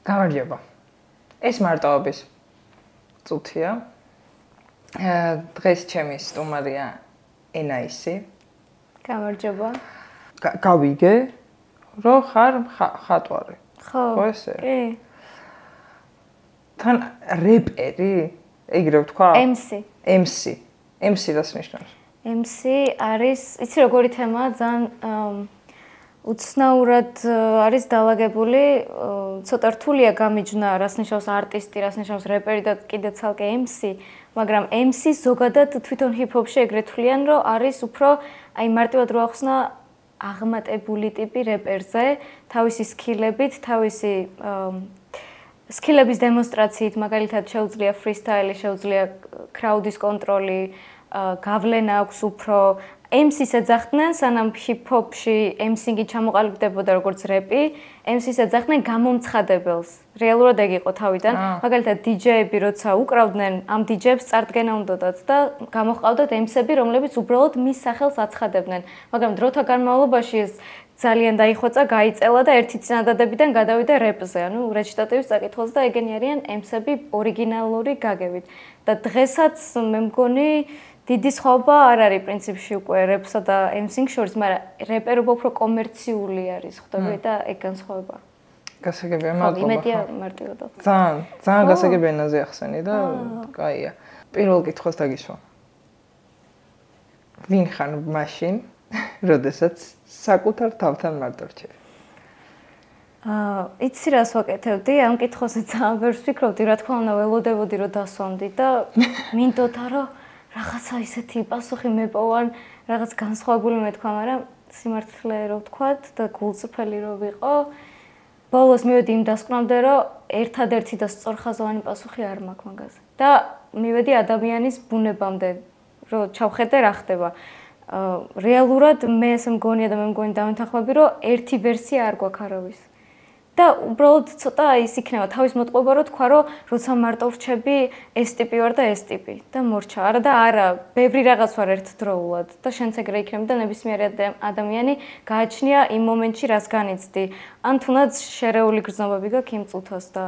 გამარჯობა. ეს მარტოობის წუთია. დღეს ჩემი სტუმარია ენაისი. გამარჯობა. გავიგე, რომ ხარ ხატვარი. ხო, ესე? კი. თან რეპერი, ეგრე ვთქვა? MC. MC რას ნიშნავს? MC არის, იცი როგორი თემაა, ძალიან უცნაურად არის დაალაგებული, ცოტა რთულია გამიჯნა, რას ნიშნავს არტისტი, რას ნიშნავს რეპერი და კიდე ცალკე MC, მაგრამ MC ზოგადად თვითონ ჰიპ-ჰოპში ეგრეთ თვლიან, რომ არის უფრო აი მარტივად რო ახსნა აღმატებული ტიპი რეპერზე, თავისი სკილებით, თავისი სკილების დემონსტრაციით, მაგალითად შეუძლია ფრისტაილი, შეუძლია კრაუდის კონტროლი, გავლენა აქვს უფრო MC-ს ეძახდნენ, სანამ ჰიპ-ჰოპში MC-ი ჩამოყალიბდებოდა როგორც რეპი, MC-ს ეძახდნენ გამომცხადებელს. რეალურად ეგ იყო თავიდან. მაგალითად, DJ-ები როცა უკრავდნენ, ამ DJ-ებს წარდგენა უნდათ და გამოჰყავდათ MC-ები, რომლებიც უბრალოდ მის სახელს აცხადებდნენ. მაგრამ დროთა განმავლობაში ეს ძალიან დაიხვეწა, გაიწელა და ერთი წინადადებიდან გადავიდა რეპზე, ანუ რეჩიტატივის წაკითხულს და ეგენი არიან MC-ები ორიგინალური გაგებით. და დღესაც მე მგონი დიდი სხვაობა არ არის პრინციპში უკვე რეპსა და MC-ს შორის, მაგრამ რეპერობა უფრო კომერციული არის, ხვდები და ეგ განსხვავება. გასაგებია, მადლობა. იმედია მარტივად. ძალიან გასაგებია ენაზე ახსენი და კაია. პირველ კითხვას დაგისვა. ვინ ხარ მაშინ, როდესაც საკუთარ თავთან მარტო რჩევ? იცი რას ვაკეთებდი? ამ კითხვაზე ძალიან ბევრს ვფიქრობდი, რა თქმა უნდა, ველოდებოდი რომ დასვამდი და მინდოდა რომ რაღაცა ისეთი პასუხი მეპოვან, რაღაც განსხვავებული მეთქვა, მაგრამ სიმართლე რო ვთქვათ და გულწრფელი რო ვიყო, ბოლოს მივედი იმ დასკვნამდე, რომ ერთადერთი და სწორხაზოვანი პასუხი არ მაქვს მაგაზე. და მივედი ადამიანის ბუნებამდე, რომ ჩავხედე რა ხდება. რეალურად მე ესე მგონია და მე მგონი დავინთანხმები, რომ ერთი ვერსია არ გვაქვს არავის. და უბრალოდ ცოტა ის იქნება თავის მოტყუება რომ თქვა რომ როცა მარტო ვრჩები ეს ტიპი ვარ და ეს ტიპი და მორჩა არა და არა ბევრი რაღაც ვარ ერთდროულად და შენც ეგრე იქნება და ნებისმიერი ადამიანი გააჩნია იმ მომენტში რას განიცდი ან თუნდაც შერეული გრძნობები გაქვს იმ წუთას და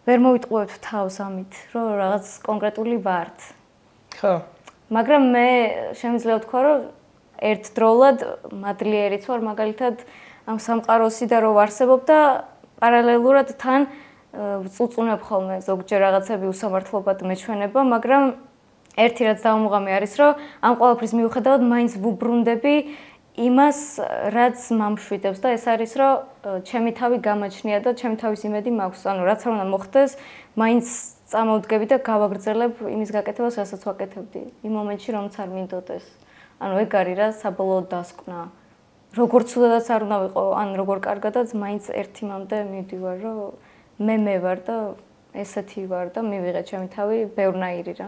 ვერ მოვიტყუებთ თავს ამით რომ რაღაც კონკრეტული ვართ ხო მაგრამ მე შემიძლია ვთქვა რომ ერთდროულად მადლიერიც ვარ მაგალითად ამ სამყაროსი და რო ვარსებობ და პარალელურად თან ვწუწუნებ ხოლმე ზოგჯერ რაღაცები უსამართლობად მეჩვენება, მაგრამ ერთი რაც დავამუღამი არის, რომ ამ ყველაფრის მიუხედავად მაინც ვუბრუნდები იმას, რაც მამშვიდებს და ეს არის, რომ ჩემი თავი გამაჩნია და ჩემი თავის იმედი მაქვს. ანუ რაც არ უნდა მოხდეს, მაინც წამოვდგები და გავაგრძელებ იმის გაკეთებას, რასაც ვაკეთებდი. იმ მომენტში რომც არ მინდოდეს. ანუ ეგ არის რა საბოლოო დასკვნა. როგორც უდადაც არ უნდა ვიყო, ან როგორ კარგადაც მაინც ერთიმამდე მივდივარ, რომ მე ვარ და ესეთი ვარ და მივიღე ჩემი თავი ბევრნაირი რა.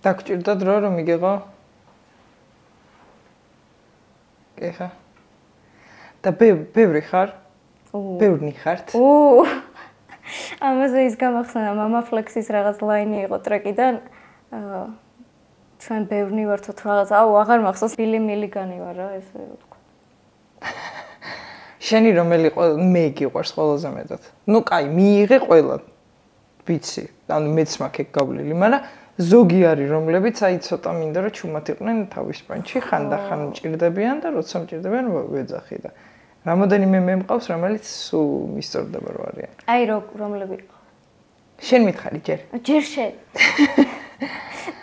დაგჭირდა დრო რომ მიგეღო? ეხა. და ბევრი ხარ? ბევრნი ხართ? ამაზე ის გამახსენა მამა ფლექსის რაღაც ლაინი იყო ტრეკიდან. ჩვენ ბევრნი ვართოთ რაღაც, აღარ მახსოვს, ბილი მილიგანი ვარ რა, ესე ვთქვა. შენი რომელი მე გიყვარს ყველაზე მეტად. ნუ კაი, მიიღე ყველა. ვიცი, ანუ მეც მაქვს ეგ გავლილი, მაგრამ ზოგი არის რომლებიც აი ცოტა მინდა რომ ჩუმად იყვნენ თავის პანჩი, ხანდახან მჭირდებიან და როცა მჭირდებიან ვეძახი და რამოდენიმე მე მყავს, რომელიც სულ მისწორდება რო არიან. აი რომლები? შენ მითხარი ჯერ? ჯერ შენ.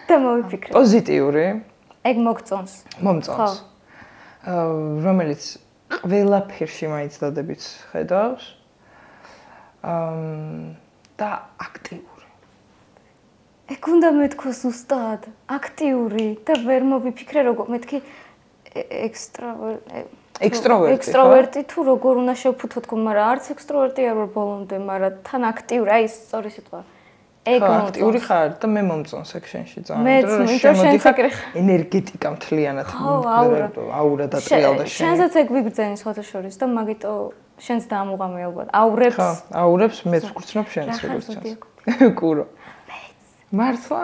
და მოვიფიქრე. პოზიტიური? ეგ მოგწონს. მომწონს. რომელიც ყველაფერში მაინც დადებით ხედავს. და აქტიური. ეგ უნდა მეთქოს ზუსტად, აქტიური და ვერ მოვიფიქრე როგორ მეთქი ექსტროვერტი თუ როგორ უნდა შევფუთო თქო, მაგრამ არც ექსტროვერტი არ ვარ ბოლომდე, მაგრამ თან აქტიური, აი სწორი სიტყვა. ეგ აქტიური ხარ და მე მომწონს ეგ შენში ძალიან, რომ შემოდიხარ ენერგეტიკა მთლიანად აურა და ტრიალდა შენ. შენსაც ეგ ვიგრძენი სხვათა შორის და მაგიტო შენს დაამუღამე ალბათ. აურებს. ხო, აურებს მეც ვგრძნობ შენს როგორც ჩანს. კურო. მართლა?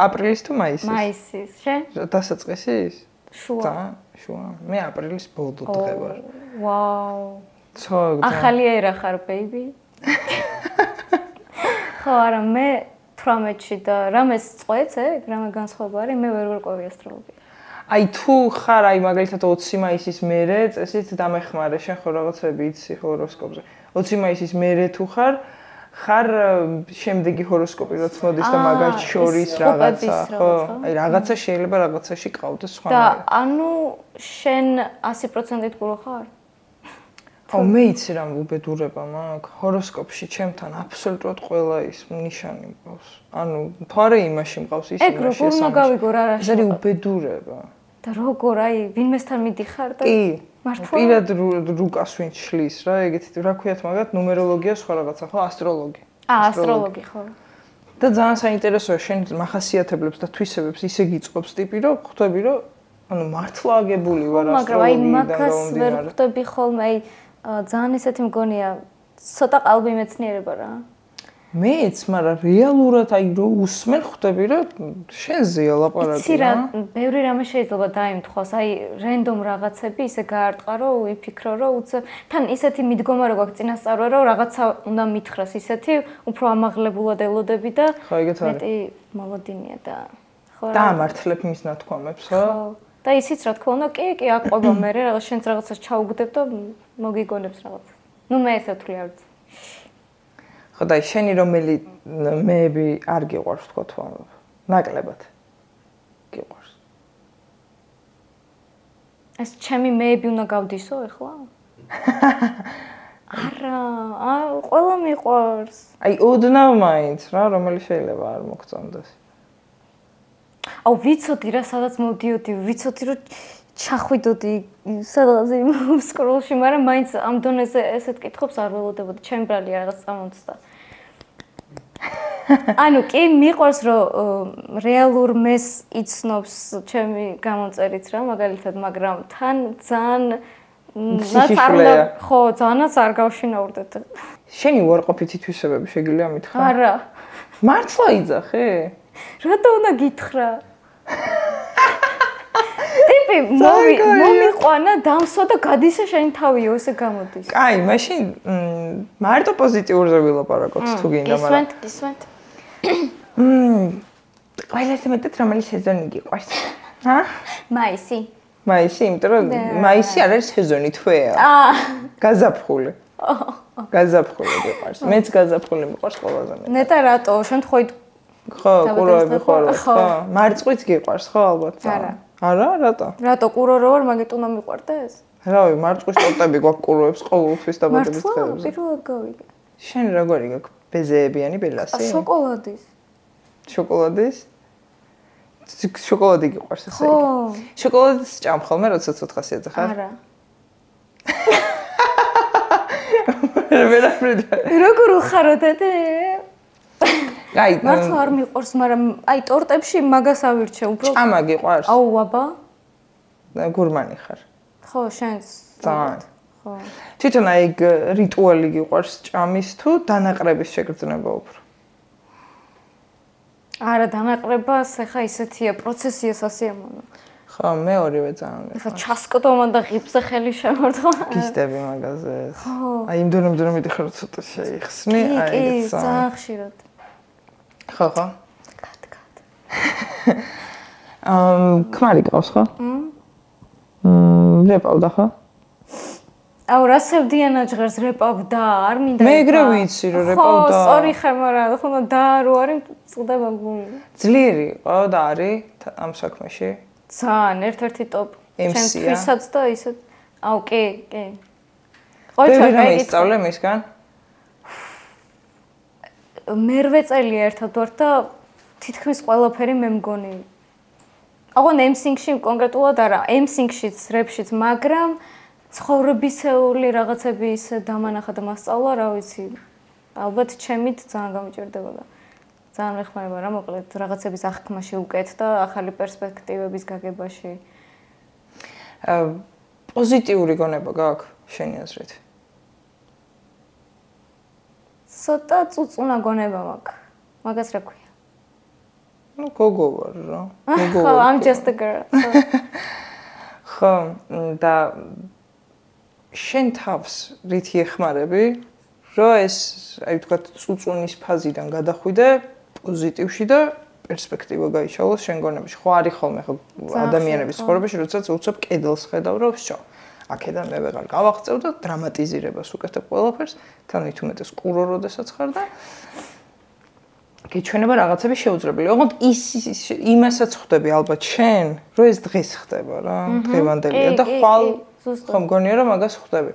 აპრილის თუ მაისის? მაისის. შენ? დასაწყისი ის? შუა. შუა. მე აპრილის ბოლო დღე ვარ. ვაუ. ახალი ერა ხარ, baby. ხო, არა, მე 18-ში და რამეს წყვეც, რამე განსხვავება არის, მე ვერ ვერკვევი ასტროლოგია. აი თუ ხარ, აი მაგალითად 20 მაისის მერე წესით დამეხმარე, შენ ხო რაღაცები იცი ჰოროსკოპზე. 20 მაისის მერე თუ ხარ შემდეგი ჰოროსკოპი რაც მოდის და მაგათ შორის რაღაცა, ხო? აი რაღაცა შეიძლება რაღაცაში ყავდეს სხვანაირად. და ანუ შენ 100%-ით გულო ხარ? ხო, მე იცი რამ უბედურება მაქვს. ჰოროსკოპში ჩემთან აბსოლუტურად ყველა ის ნიშანი მყავს. ანუ ფარე იმაში მყავს ის იმაში. ეგ როგორ უნდა გავიგო რა რა? ეს არის უბედურება. და როგორ აი ვინმესთან მიდიხარ და კი. მართლა? პირად რუკას ვინ შლის რა, ეგეთი რა ქვიათ მაგათ ნუმეროლოგია სხვა რაღაცა, ხო, ასტროლოგი. ასტროლოგი ხო. და ძალიან საინტერესოა შენ მახასიათებლებს და თვისებებს ისე გიწყობს ტიპი, რომ ხვდები, რომ ანუ მართლა აგებული ვარ ასტროლოგიიდან მაგრამ აი მაგას ვერ ხვდები ხოლმე, აი ძალიან ისეთი მგონია ცოტა ყალბი მეცნიერება რა. მეც, მაგრამ რეალურად აი რო უსმენ ხვდები რომ შენზეა ლაპარაკი. იცი რა, ბევრი რამე შეიძლება დაიმთხოს, აი რენდომ რაღაცები ისე გაარტყა რომ ვიფიქრო რომ უცებ თან ისეთი მიდგომა რო გვაქვს წინასწარ რომ რაღაცა უნდა მითხრას ისეთი უფრო ამაღლებულად ელოდები და მეტი მოლოდინია და ხო რა. დაამართლებ მის ნათქვამებს, ხო? და ისიც რა თქმა უნდა, კი, აყვება მე რაღაც შენც რაღაცას ჩაუგდებ და მოგიგონებს რაღაც. ნუ მე ესე ვთვლი არ ვიცი. ხო და შენი რომელი მეები არ გიყვარს თქო თუ ნაკლებად გიყვარს. ეს ჩემი მეები უნდა გავდისო ეხლა? არა, ყველა მიყვარს. აი ოდნავ მაინც რა, რომელი შეიძლება არ მოგწონდეს. აუ ვიცოდი რა, სადაც მოვდიოდი, ვიცოდი რომ ჩახვიდოდი სადღაც იმ სკროლში, მაგრამ მაინც ამ დონეზე ესეთ კითხვებს არ ველოდებოდი, ჩემი ბრალია რაღაც წამომცდა. ანუ კი მიყვარს რომ რეალურ მეს იცნობს ჩემი გამომწერით რა, მაგალითად, მაგრამ თან ძალიან ხო, ძალიანაც არ გავშინაურდეთ. შენი უარყოფითი თვისებები შეგიძლია მითხრა? არა. მართლა იძახე? რატო უნდა გითხრა? ტიპი მომიყვანა, დამსვა და გადისა შენი თავიო, ესე გამოდის. კაი, მაშინ მარტო პოზიტიურზე ვილაპარაკოთ თუ გინდა, მაგრამ ისმენთ. ყველაზე მეტად რომელი სეზონი გიყვარს? ჰა? მაისი. მაისი, იმიტომ რომ მაისი არ არის სეზონი, თვეა. გაზაფხული. გაზაფხული გიყვარს. მეც გაზაფხული მიყვარს ყველაზე მეტად. ნეტა რატო? შემთხვევით ხო, კურორები ხართ, ხო. მარწყვიც გიყვარს, ხო, ალბათ. არა. არა, რატო? რატო კურორო ვარ, მაგით უნდა მიყვარდეს? რავი, მარწყვის ტორტები გვაქვს კუროებს ყოველთვის დაბადების დღეებზე. მართლა, პირველად გავიგე. შენ როგორი გაქვს? ბეზეებიანი ბელასი? შოკოლადის. შოკოლადის? შოკოლადი გიყვარს ესე იგი? ხო. შოკოლადის ჭამ ხოლმე, როცა 400-ზე ხარ? არა. როგორ უხარო დადე? აი, მართლა არ მიყვარს, მაგრამ აი ტორტებში მაგას ავირჩე უფრო. ჭამა გიყვარს? აუ, აბა. გურმანი ხარ. ხო, შენს. ძალიან. ხო. თვითონ აი რიტუალი გიყვარს ჭამის თუ დანაყრების შეგრძნება უფრო? არა, დანაყრებას ეხა ისეთია, პროცესია სასიამოვნო. ხო, მე ორივე ძალიან ეხა ჩასკდომა და ღიფზე ხელი შემორთვა. გისტები მაგაზე. ხო. აი იმდენად მიდიხარ ცოტა შეიხსნი, აი კი, ძალიან ხშირად. ხო. ქმარი გყავს ხო? რეპავდა ხო? აუ, რასევდიანა ჟღერს რეპავდა, არ მინდა. მე ეგრე ვიცი რომ რეპავდა. ხო, სწორი ხარ, მაგრამ ხო და რო არის წდება გული. ძლიერი იყო და არის ამ საქმეში? ძალიან, ერთ-ერთი ტოპ. MC-ა. ჩვენთვისაც და ისეთ. აუ, კი. ყოველთვის გაისწავლე მისგან? მერვე წელი ერთად ვარ და თითქმის ყველაფერი მე მგონი. აღონ MC-ში კონკრეტულად არა, MC-შიც, რეპშიც, მაგრამ ცხოვრებისეული რაღაცები ისე დამანახა და მასწავლა, რა ვიცი. ალბათ ჩემით ძალიან გამიჭირდებოდა. ძალიან მეხმარება რა, მოკლედ რაღაცების აღქმაში უკეთ და ახალი პერსპექტივების გაგებაში. პოზიტიური გონება გაქვს შენი აზრით? ცოტა წუწუნა გონება მაქვს. მაგას რა ქვია? ნუ გოგო ვარ რა. ხო, I'm just a girl. ხო, და შენ თავს რითი ეხმარები, რომ ეს, აი ვთქვათ, წუწუნის ფაზიდან გადახვიდე პოზიტივში და პერსპექტივა გაიშალოს შენ გონებაში. ხო არის ხოლმე ხო ადამიანების ცხოვრებაში, როდესაც უცებ კედელს ხედავ, რომ ვსჯო. აქედან მე ვეღარ გავაღწევ და დრამატიზირებას უკეთებ ყველაფერს, თან მით უმეტეს ყურო როდესაც ხარ და გეჩვენება რაღაცები შეუძლებელი. ოღონდ იმასაც ხვდები ალბათ შენ, რომ ეს დღეს ხდება რა, დღევანდელია და ხვალ ხომ გონია რომ მაგას ხვდები.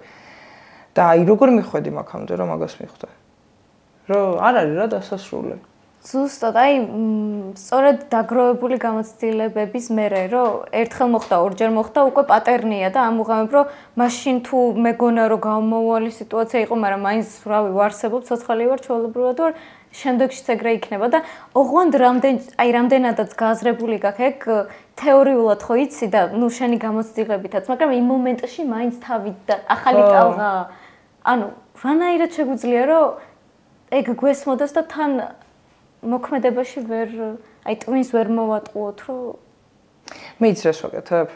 და აი როგორ მიხვედი მაგამდე რომ მაგას მიხვდე? რომ არ არის რა დასასრული. ზუსტად, აი სწორედ დაგროვებული გამოცდილებების მერე, რომ ერთხელ მოხდა, ორჯერ მოხდა, უკვე პატერნია და ამუღამებ, რომ მაშინ თუ მეგონა რომ გამომავალი სიტუაცია იყო, მაგრამ მაინც რავი ვარსებობ, ცოცხალი ვარ, ჩვეულებრივად ვარ, შემდეგშიც ეგრე იქნება და ოღონდ რამდენადაც გააზრებული გაქვს ეგ თეორიულად ხო იცი და ნუ შენი გამოცდილებითაც, მაგრამ იმ მომენტში მაინც თავი და ახალი ტალღა. ანუ რანაირად შეგვიძლია რომ ეგ გვესმოდეს და თან მოქმედებაში აი ტვინს ვერ მოვატყუოთ, რომ მე იცი რას ვაკეთებ?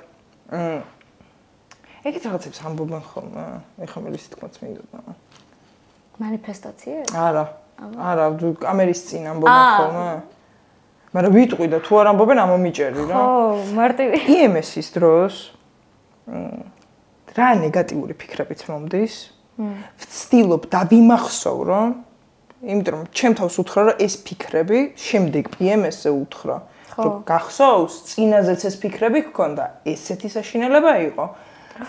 ეგეთ რაღაცებს ამბობენ ხოლმე, ეხლა მე ის თქმაც მინდოდა. მანიფესტაციები? არა, კამერის წინ ამბობენ ხოლმე. მაგრამ ვიტყვი და თუ არ ამბობენ ამომიჭერი რა. ხო, მარტივი. PMS-ის დროს რა ნეგატიური ფიქრებიც მომდის? ვცდილობ დავიმახსოვრო, იმიტომ რომ ჩემ თავს უთხრა რომ ეს ფიქრები შემდეგ PMS-ზე უთხრა. რომ გახსოვს, წინაზეც ეს ფიქრები გქონდა, ესეთი საშინელება იყო.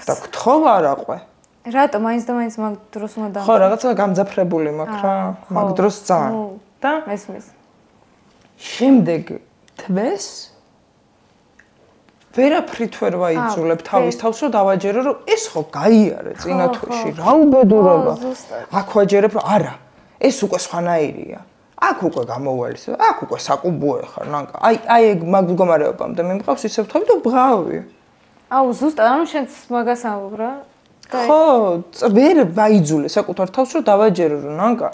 და გთხოვ არაყვე. რატო მაინც და მაინც მაგ დროს უნდა ხო, რაღაცა გამძაფრებული მაქვს რა, მაგ დროს ძალიან. და მესმის. შემდეგ თვეს ვერაფრით ვერ ვაიძულებ თავის თავს რომ დავაჯერო რომ ეს ხო გაიარე წინა თვეში, რა უბედურება. აქ ვაჯერებ რომ არა, ეს უკვე სხვანაირია. აქ უკვე გამოვალის, აქ უკვე საკუბოე ხარ, ნანკა. აი ეგ მაგ მდგომარეობამდე მე მყავს ისევ თავი და ბღავი. აუ ზუსტად, ანუ შენც მაგას ამბობ რა. ხო, ვერ ვაიძულე საკუთარ თავს რომ დავაჯერო რომ ნანკა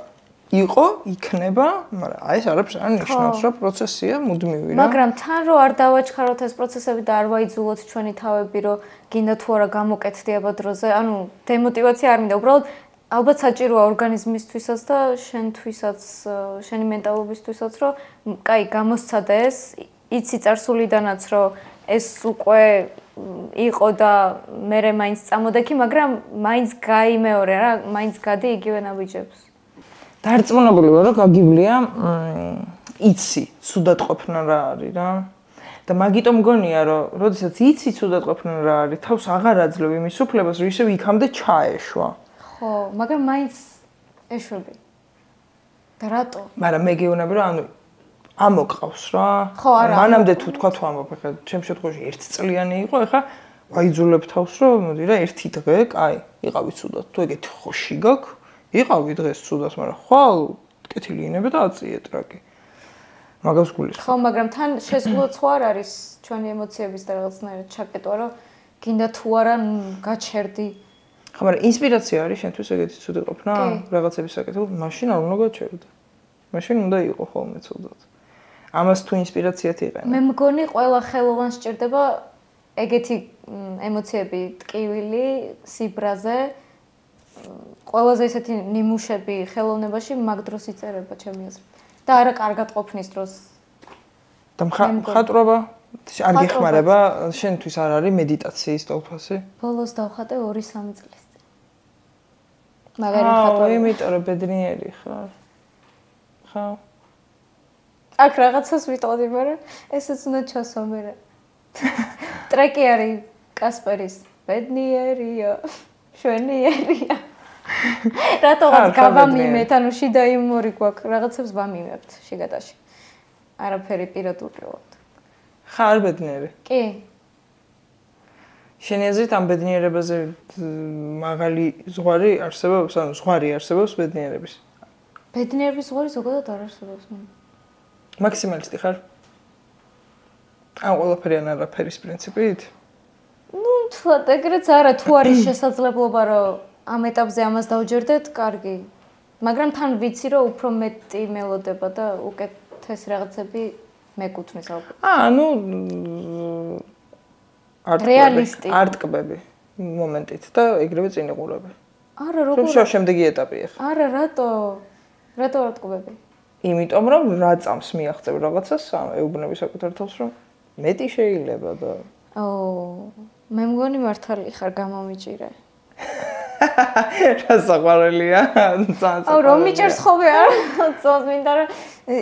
იყო, იქნება, მაგრამ აი ეს არაფერს არ ნიშნავს, რომ პროცესია მუდმივი რა. მაგრამ თან რომ არ დავაჩქაროთ ეს პროცესები და არ ვაიძულოთ ჩვენი თავები, რომ გინდა თუ არა გამოკეთდიება დროზე, ანუ დემოტივაცია არ მინდა, უბრალოდ ალბათ საჭიროა ორგანიზმისთვისაც და შენთვისაც, შენი მენტალობისთვისაც, რომ კაი, გამოსცადე ეს, იცი წარსულიდანაც, რომ ეს უკვე იყო და მე მაინც წამოდექი, მაგრამ მაინც გაიმეორე რა, მაინც გადი იგივე ნაბიჯებს. დარწმუნებული ვარ, რომ გაგივლია, იცი, ცუდად ყოფნა რა არის რა. და მაგიტომ მგონია, რომ როდესაც იცი ცუდად ყოფნა რა არის, თავს აღარ აძლევ იმის უფლებას, რომ ისევ იქამდე ჩაეშვა. ხო, მაგრამ მაინც ეშვები. და რატო? მაგრამ მე გეუბნები, რომ ანუ ამოყავს რა. ხო, არა. მანამდე თუ თქვა თუ ამბობ, ეხლა ჩემ შემთხვევაში 1 წლიანი იყო, ეხლა ვაიძულებ თავს, რომ მოდი რა, ერთი დღე, კაი, იყავი ცუდად. თუ ეგეთი ხოში გაქვს, იყავი დღეს ცუდად, მაგრამ ხვალ კეთილი ინები და აწიე ტრაკი. მაგას გულისხმობ. ხო, მაგრამ თან შეზღუდვაც ხო არ არის ჩვენი ემოციების და რაღაცნაირად ჩაკეტვა, რომ გინდა თუ არა გაჩერდი. ხო, მაგრამ ინსპირაცია არის შენთვის ეგეთი ცუდი ყოფნა, რაღაცების საკეთებ, მაშინ არ უნდა გაჩერდე. მაშინ უნდა იყო ხოლმე ცუდად. ამას თუ ინსპირაციად იყენებ. მე მგონი ყველა ხელოვანს სჭირდება ეგეთი ემოციები, ტკივილი, სიბრაზე, ყველაზე ესეთი ნიმუშები ხელოვნებაში მაგ დროს იწერება ჩემი აზრით. და არა კარგად ყოფნის დროს. და მხატვრობა არ გეხმარება, შენთვის არ არის მედიტაციის ტოლფასი? ბოლოს დავხატე 2-3 წლის წინ. მაგარი მხატვრობა. იმიტომ რომ ბედნიერი ხარ. ხო. აქ რაღაცას ვიტყოდი, მაგრამ ესეც უნდა ჩასვა მერე. ტრეკი არის კასპერის ბედნიერია, შვენიერია. რატოღაც გავამიმეთ, ანუ შიდა იუმორი გვაქვს, რაღაცებს ვამიმებთ შიგადაში. არაფერი პირადულად. ხარ ბედნიერი? კი. შენი აზრით ამ ბედნიერებაზე მაღალი ზღვარი არსებობს, ანუ ზღვარი არსებობს ბედნიერების? ბედნიერების ზღვარი ზოგადად არ არსებობს. მაქსიმალისტი ხარ? ამ ყველაფერი ან არაფერის პრინციპით? ნუ თქვათ, ეგრეც არა, თუ არის შესაძლებლობა, რომ ამ ეტაპზე ამას დავჯერდეთ, კარგი. მაგრამ თან ვიცი, რომ უფრო მეტი მელოდება და უკეთეს რაღაცები მეკუთვნის ალბათ. ანუ რეალისტი. არ ტკბები. მომენტით და ეგრევე წინ იყურები. არა, როგორ? შემდეგი ეტაპია. არა, რატო? რატო არ ტყუები? იმიტომ რომ რა წამს მიაღწევ რაღაცას, ეუბნები საკუთარ თავს რომ მეტი შეიძლება და მე მგონი მართალი ხარ გამომიჭირე. რა საყვარელია? რომ მიჭერს ხოლმე არ წოს მინდა რომ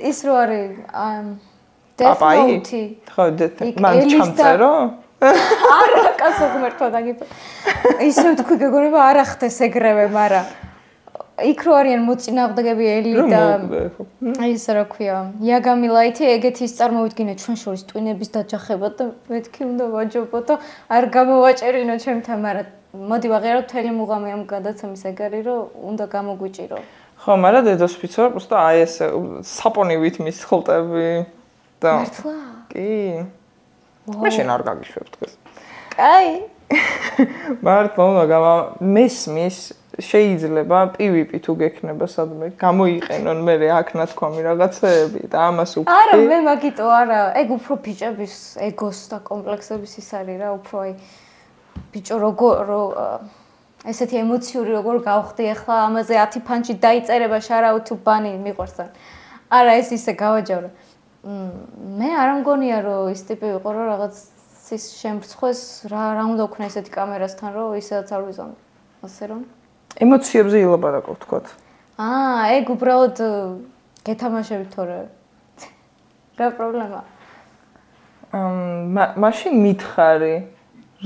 ის რო არის Death Note. ხო, მან ჩამწერო? არა, კაცო ღმერთო დაგიფა. ისე თქვი გეგონება არ ახდეს ეგრევე, მაგრამ იქ რო არიან მოწინააღმდეგები ელი და ის რა ქვია, იაგამი ლაითი ეგეთი ის წარმოვიდგინე ჩვენ შორის ტვინების დაჯახება და მეთქი უნდა ვაჯობო და არ გამოვაჭერინო ჩემთან, მაგრამ მოდი ვაღიარო მთელი მუღამი ამ გადაცემის ეგარი რომ უნდა გამოგვიჭირო. ხო, მაგრამ დედოს ფიცო უბრალოდ აი ეს საპონივით მისხლტები და მართლა? კი. მაშინ არ გაგიშვებ დღეს. კაი. მართლა უნდა მესმის შეიძლება PvP თუ გექნება სადმე გამოიყენონ მე აქ ნათქვამი რაღაცეები და ამას უკვე არა მე მაგიტო არა ეგ უფრო ბიჭების ეგოს და კომპლექსების ის არის რა უფრო აი ბიჭო როგორ ესეთი ემოციური როგორ გავხდი ახლა ამაზე 10 ფანჩი დაიწერება შარაუ თუ ბანი მიყვარს არა ეს ისე გავაჯავრო მე არ მგონია რომ ის ტიპი ვიყო რომ რაღაც ის შემრცხვეს რა უნდა ვქნა ესეთი კამერასთან რომ ისედაც არ ვიზამდი ასე რომ ემოციებზე ილაპარაკო თქვათ. ეგ უბრალოდ გეთამაშებით თორე. რა პრობლემა? მაშინ მითხარი.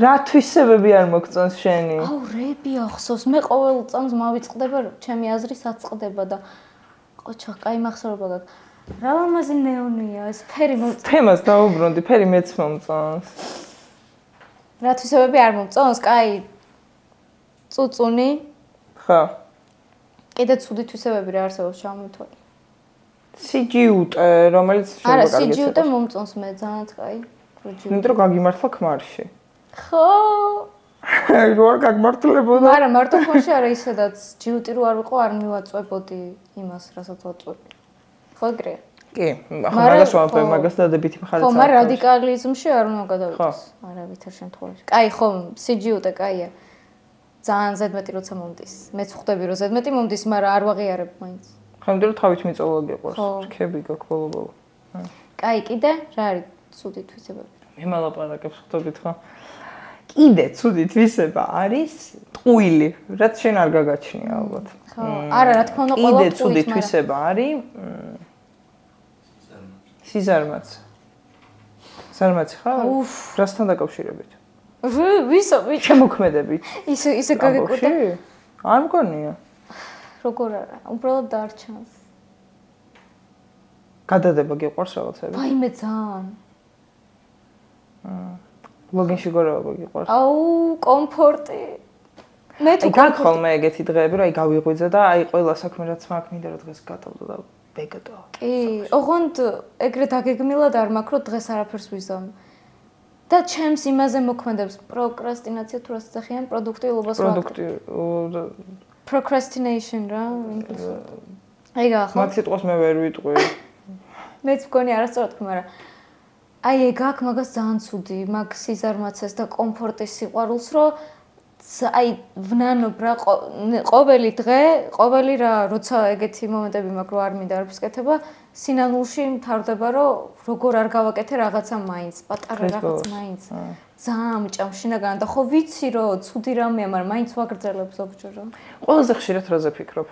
რა თვისებები არ მოგწონს შენი? აუ, რები ახსოვს. მე ყოველ წამს მავიწყდება, ჩემი აზრით აწყდება და ყოჩა, კაი მახსოვება გაქვს. რა ლამაზი ნეონია, ეს ფერი მომწონს. თემას დაუბრუნდი, ფერი მეც მომწონს. რა თვისებები არ მომწონს? კაი. წუწუნი ხო. კიდე ცუდი თვისებები რა არსებობს ჩამოთვალე. CGUტე, რომელიც შეიძლება კარგად. არა, CGUტე მომწონს მე ძალიან კაი. იმიტომ რომ გაგიმართლა ქმარში. ხო. რო არ გაგმართლებოდა. არა, მარტო ქმარში არა ისედაც GUT რო არ ვიყო, არ მივაწვებოდი იმას, რასაც ვაწვევდი. ხო ეგრეა. კი, მაგას დადებითი მხარეც. ხო, მაგრამ რადიკალიზმში არ უნდა გადავიდეს. არავითარ შემთხვევაში. კაი, ხო, CGUტე კაია. ძალიან ზედმეტი როცა მომდის. მეც ხვდები რომ ზედმეტი მომდის, მაგრამ არ ვაღიარებ მაინც. ხო, იმიტომ რომ თავით მიწოლა გიყვარს. რქები გაქვს ბოლო-ბოლო. კაი, კიდე რა არის ცუდი თვისებები? მე მალაპარაკებს ხვდებით ხო? კიდე ცუდი თვისება არის ტყუილი, რაც შენ არ გაგაჩნია ალბათ. ხო, არა, რა თქმა უნდა, ყველა კიდე ცუდი თვისება არის სიზარმაც. სიზარმაცი ხარ? რასთან დაკავშირებით? ვისო, ვიჩ შემოქმედებით. ისე გაგეკუთა. არ მგონია. როგორ არა, უბრალოდ დარჩენს. გადადება გიყვარს რაღაცები? ვაიმე ძალიან. ლოგინში გორეობა გიყვარს? აუ, კომფორტი. მე თუ გაქხოლმე ეგეთი დღეები, რომ აი გავიღვიძე და აი ყველა საქმე რაც მაქვს მინდა რომ დღეს გადავდო და ვეგდო. კი, ოღონდ ეგრე დაგეგმილად არ მაქვს, რომ დღეს არაფერს ვიზამ. და ჩემს იმაზე მოქმედებს პროკრასტინაცია თუ რასაც ახიან პროდუქტიულობას procrastination რა ინგლისურად. აი გახო. მაგ სიტყვას მე ვერ ვიტყვი. მეც მგონი არასწორად თქვი, მაგრამ აი ეგ აქ მაგას ძალიან ცუდი, მაგ სიზარმაცეს და კომფორტის სიყვარულს, რომ აი ვნანობ რა ყოველი დღე, ყოველი რა, როცა ეგეთი მომენტები მაქვს, რომ არ მინდა არაფერს კეთება, სინანულში მთავრდება, რომ როგორ არ გავაკეთე რაღაცა მაინც, პატარა რაღაც მაინც. ძალიან მჭამს შინაგან და ხო ვიცი, რომ ცუდი რამეა, მაგრამ მაინც ვაგრძელებ ზოგჯერ. ყველაზე ხშირად რაზე ფიქრობ?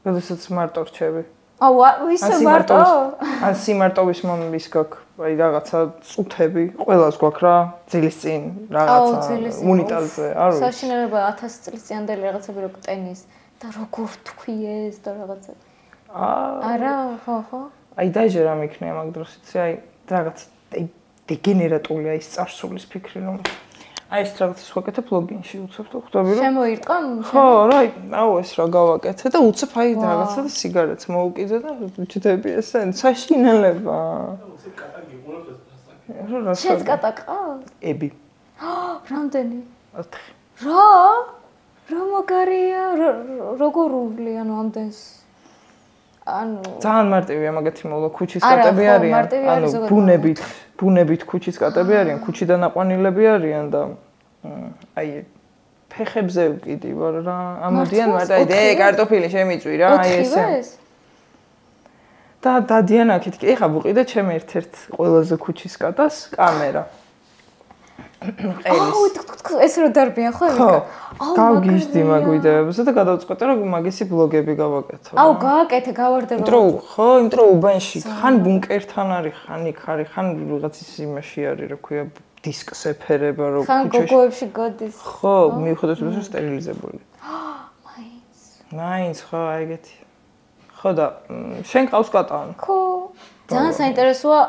როდესაც მარტო რჩები. აუ, ისე მარტო? ან სიმარტოვის მომის გაქვს, აი რაღაცა წუთები, ყველას გვაქვს რა, ძილის წინ რაღაცა უნიტარზე, არ ვიცი. საშინელება 1000 წლის წინანდელი რაღაცები რო ტენის და როგორ თქვი ეს და რაღაცა. არა, ხო. აი დაჟე რა მიქნია მაგ დროს, იცი, აი რაღაც დეგენერატული აი წარსულის ფიქრი რომ აი ეს რაღაცას ვაკეთებ ლოგინში, უცებ და ხვდები რომ შემოირტყა? ხო, რა, აუ ეს რა გავაკეთე და უცებ აი რაღაცა და სიგარეტს მოუკიდე და ვიჩდები ესე, საშინელება. უცებ კატაკი გულებს ფასტაკი. შენს კატაკა? ები. რამდენი? 4. რა მაგარია, როგორ უვლი ანუ ამდენს? ანუ ძალიან მარტივია მაგათი მოლა ქუჩის კატები არიან. ანუ ბუნებით ქუჩის კატები არიან, ქუჩიდან აყვანილები არიან და აი ფეხებზე ვკიდი ვარ რა. ამოდიან მარტო აი კარტოფილი შემიწვი რა, აი ესე. და დადიან აქეთ. ეხა ვუყიდე ჩემ ერთ-ერთ ყველაზე ქუჩის კატას კამერა. ეს რო დარბიან ხო? გავგიჟდი მაგვიდეებსა და გადავწყვეტე რომ მაგისი ბლოგები გავაკეთო. აუ გააკეთე, გავარდება. იმიტომ რომ უბანში ხან ბუნკერთან არის, ხან იქ არის, ხან რაღაც ის იმაში არის, რა ქვია, დისკს ეფერება რომ ხან გოგოებში გადის. ხო, მიუხედავად იმისა, რომ სტერილიზებული. მაინც ხო, ეგეთი. ხო და შენ ყავს კატა? ხო. ძალიან საინტერესოა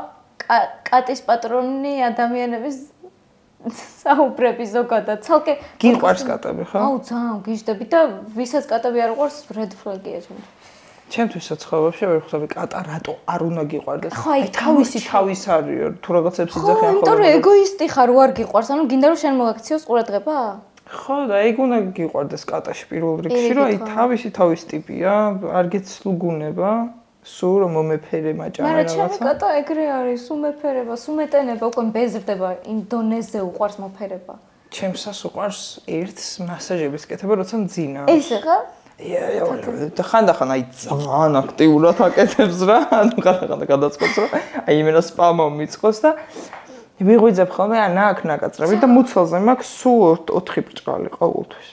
კატის პატრონი ადამიანების საუბრები ზოგადად. ცალკე გიყვარს კატები, ხო? აუ, ძალიან გიждები და ვისაც კატები არ უყვარს, red flag-ია ჩემთვის. ჩემთვისაც ცხოვრებაში ვერ ხვდები კატა რატო არ უნდა გიყვარდეს. ხო, აი თავის არისო, თუ რაღაცებს იძახიან ხოლმე. იმიტომ რომ ეგოისტი ხარ, უარ გიყვარს, ანუ გინდა რომ შენ მოგაქციოს ყურადღება? ხო და ეგ უნდა გიყვარდეს კატაში პირველ რიგში, რომ აი თავის ტიპია, არ გეცლუგუნება, სულ რომ მომეფერე მაჭამა მაგრამ რაღაცა. ჩემი კატა ეგრე არის, უმეფერება, უმეტენება, უკვე მბეზრდება, იმ დონეზე უყვარს მოფერება. ჩემსაც უყვარს ერთს მასაჟების კეთება, როცა მძინა. ესე ხა? და ხანდახან აი ძალიან აქტიურად აკეთებს რა, ანუ ხანდახან გადაწყვეტს რომ აი იმენა სპა მომიწყოს და ვიღვიძებ ხოლმე აქ ნაკაწრები და მუცელზე მაქვს სულ 4 ბრჭყალი ყოველთვის.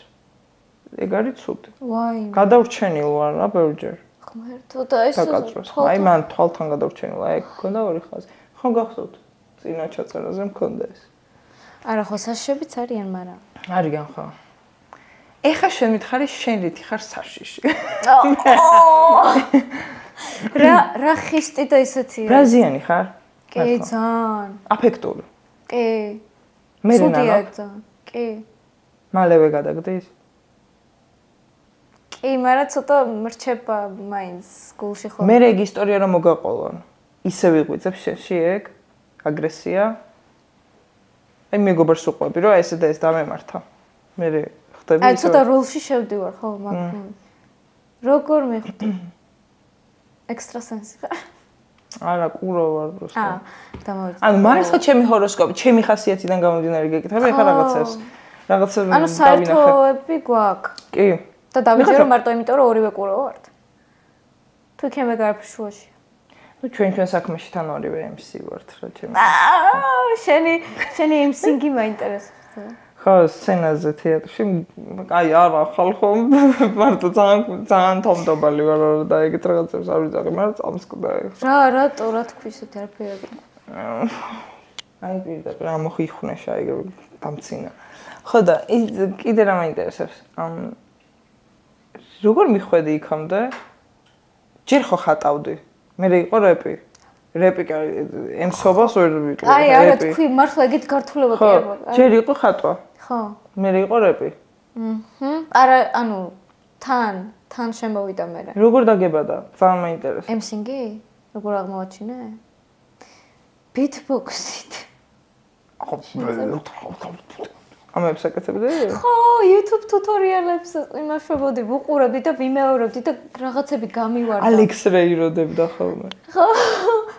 ეგ არის ცუდი. ვაი. გადავრჩენილ ვარ რა ბევრჯერ. ღმერთო და ეს აი მან თვალთან გადავრჩენილა, ეგ მქონდა ორი ხაზი. ხო გახსოვთ? წინა ჩაწერაზე მქონდა ეს. არა ხო საშიშებიც არიან, მაგრამ არიან ხო. ეხა შენ მითხარი შენ რითი ხარ საშიში. რა ხისტი და ისეთი. ბრაზიანი ხარ? კი, ძალიან. აფექტური. კი. მე სუდია ძალიან. კი. მალევე გადაგდის? კი, მაგრამ ცოტა მრჩება მაინც გულში ხოლმე. მე ეგ ისტორია რომ მოგაყოლონ. ისე ვიღვიძებ შენში ეგ აგრესია. აი მეგობარს უყვები რომ ესე და ეს დამემართა. მე ხდები აი ცოტა როლში შევდივარ ხო, მაგრამ როგორ მეხვდი? ექსტრასენსი ხარ? არა, კურო ვარ просто. დამოვიწყე. ანუ მარცხა ჩემი ჰოროსკოპი, ჩემი ხასიათიდან გამომდინარე გეკითხები ახლა რაღაცებს. რაღაცებს ანუ საერთოები გვაქვს. კი. და დავიჯერო მარტო იმიტომ რომ ორივე კურო ვართ. თუ იქნება გარფშუაში. ნუ ჩვენ საქმეში თან ორივე MC ვართ რა ჩემი. შენი MC-ი მაინტერესებს. ხო, სცენაზე თეატრში, აი არა, ხალხო მარტო ძალიან თომდობალი ვარ და ეგეთ რაღაცებს არ ვიძახი, მაგრამ წამსკვდა. რატო რა თქვი ისეთი არაფერი? აი პირდაპირ ამოხიხვნე შაი დამცინა. ხო და კიდე რა მაინტერესებს? როგორ მიხვედი იქამდე? ჯერ ხო ხატავდი. მე იყო რეპი. რეპი ემსობას ვერ ვიყო. აი არა თქვი, მართლა ეგეთ გართულება კი არა. ჯერ იყო ხატვა. ხო. მე იყო რეპი. არა, ანუ თან შემოვიდა მე. როგორ დაგებადა? ძალიან მაინტერესებს. MC-ი? როგორ აღმოაჩინე? beatbox-ით. ამებს აკეთებდი? ხო, YouTube ტუტორიალებს იმაშვებოდი, ვუყურებდი და ვიმეორებდი და რაღაცები გამივარდა. ალექს რეიროდებდა ხოლმე. ხო,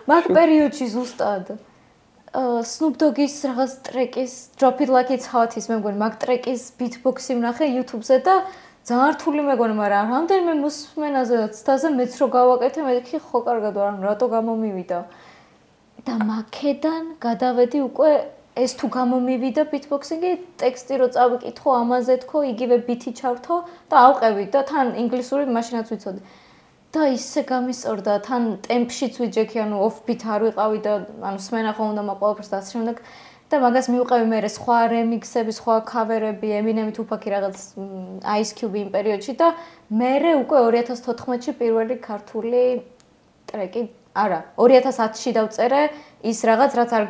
მაგ პერიოდში ზუსტად. Snoop Dogg-ის რაღაც ტრეკის Drop It Like It's Hot-ის მე მგონი მაგ ტრეკის beatbox-ი ვნახე YouTube-ზე და ძალიან რთული მეგონა, მაგრამ რამდენიმე მოსმენაზეც თაზე მეც რო გავაკეთე, მეთქი ხო კარგად ვარ, რატო გამომივიდა. და მაქედან გადავედი უკვე ეს თუ გამომივიდა beatboxing-ი, ტექსტი რო წავიკითხო, ამაზე თქო, იგივე beat-ი ჩავრთო და ავყევი და თან ინგლისური მაშინაც ვიცოდი. და ისე გამისწორდა, თან ტემპშიც ვიჯექი, ანუ off-beat არ ვიყავი და ანუ სმენა ხო უნდა მაყოლაფერს და ასე შემდეგ. და მაგას მივყევი მე სხვა რემიქსები, სხვა ქავერები, Eminem-ით უფაკი რაღაც Ice Cube იმ პერიოდში და მე უკვე 2014-ში პირველი ქართული ტრეკი, არა, 2010-ში დავწერე ის რაღაც რაც არ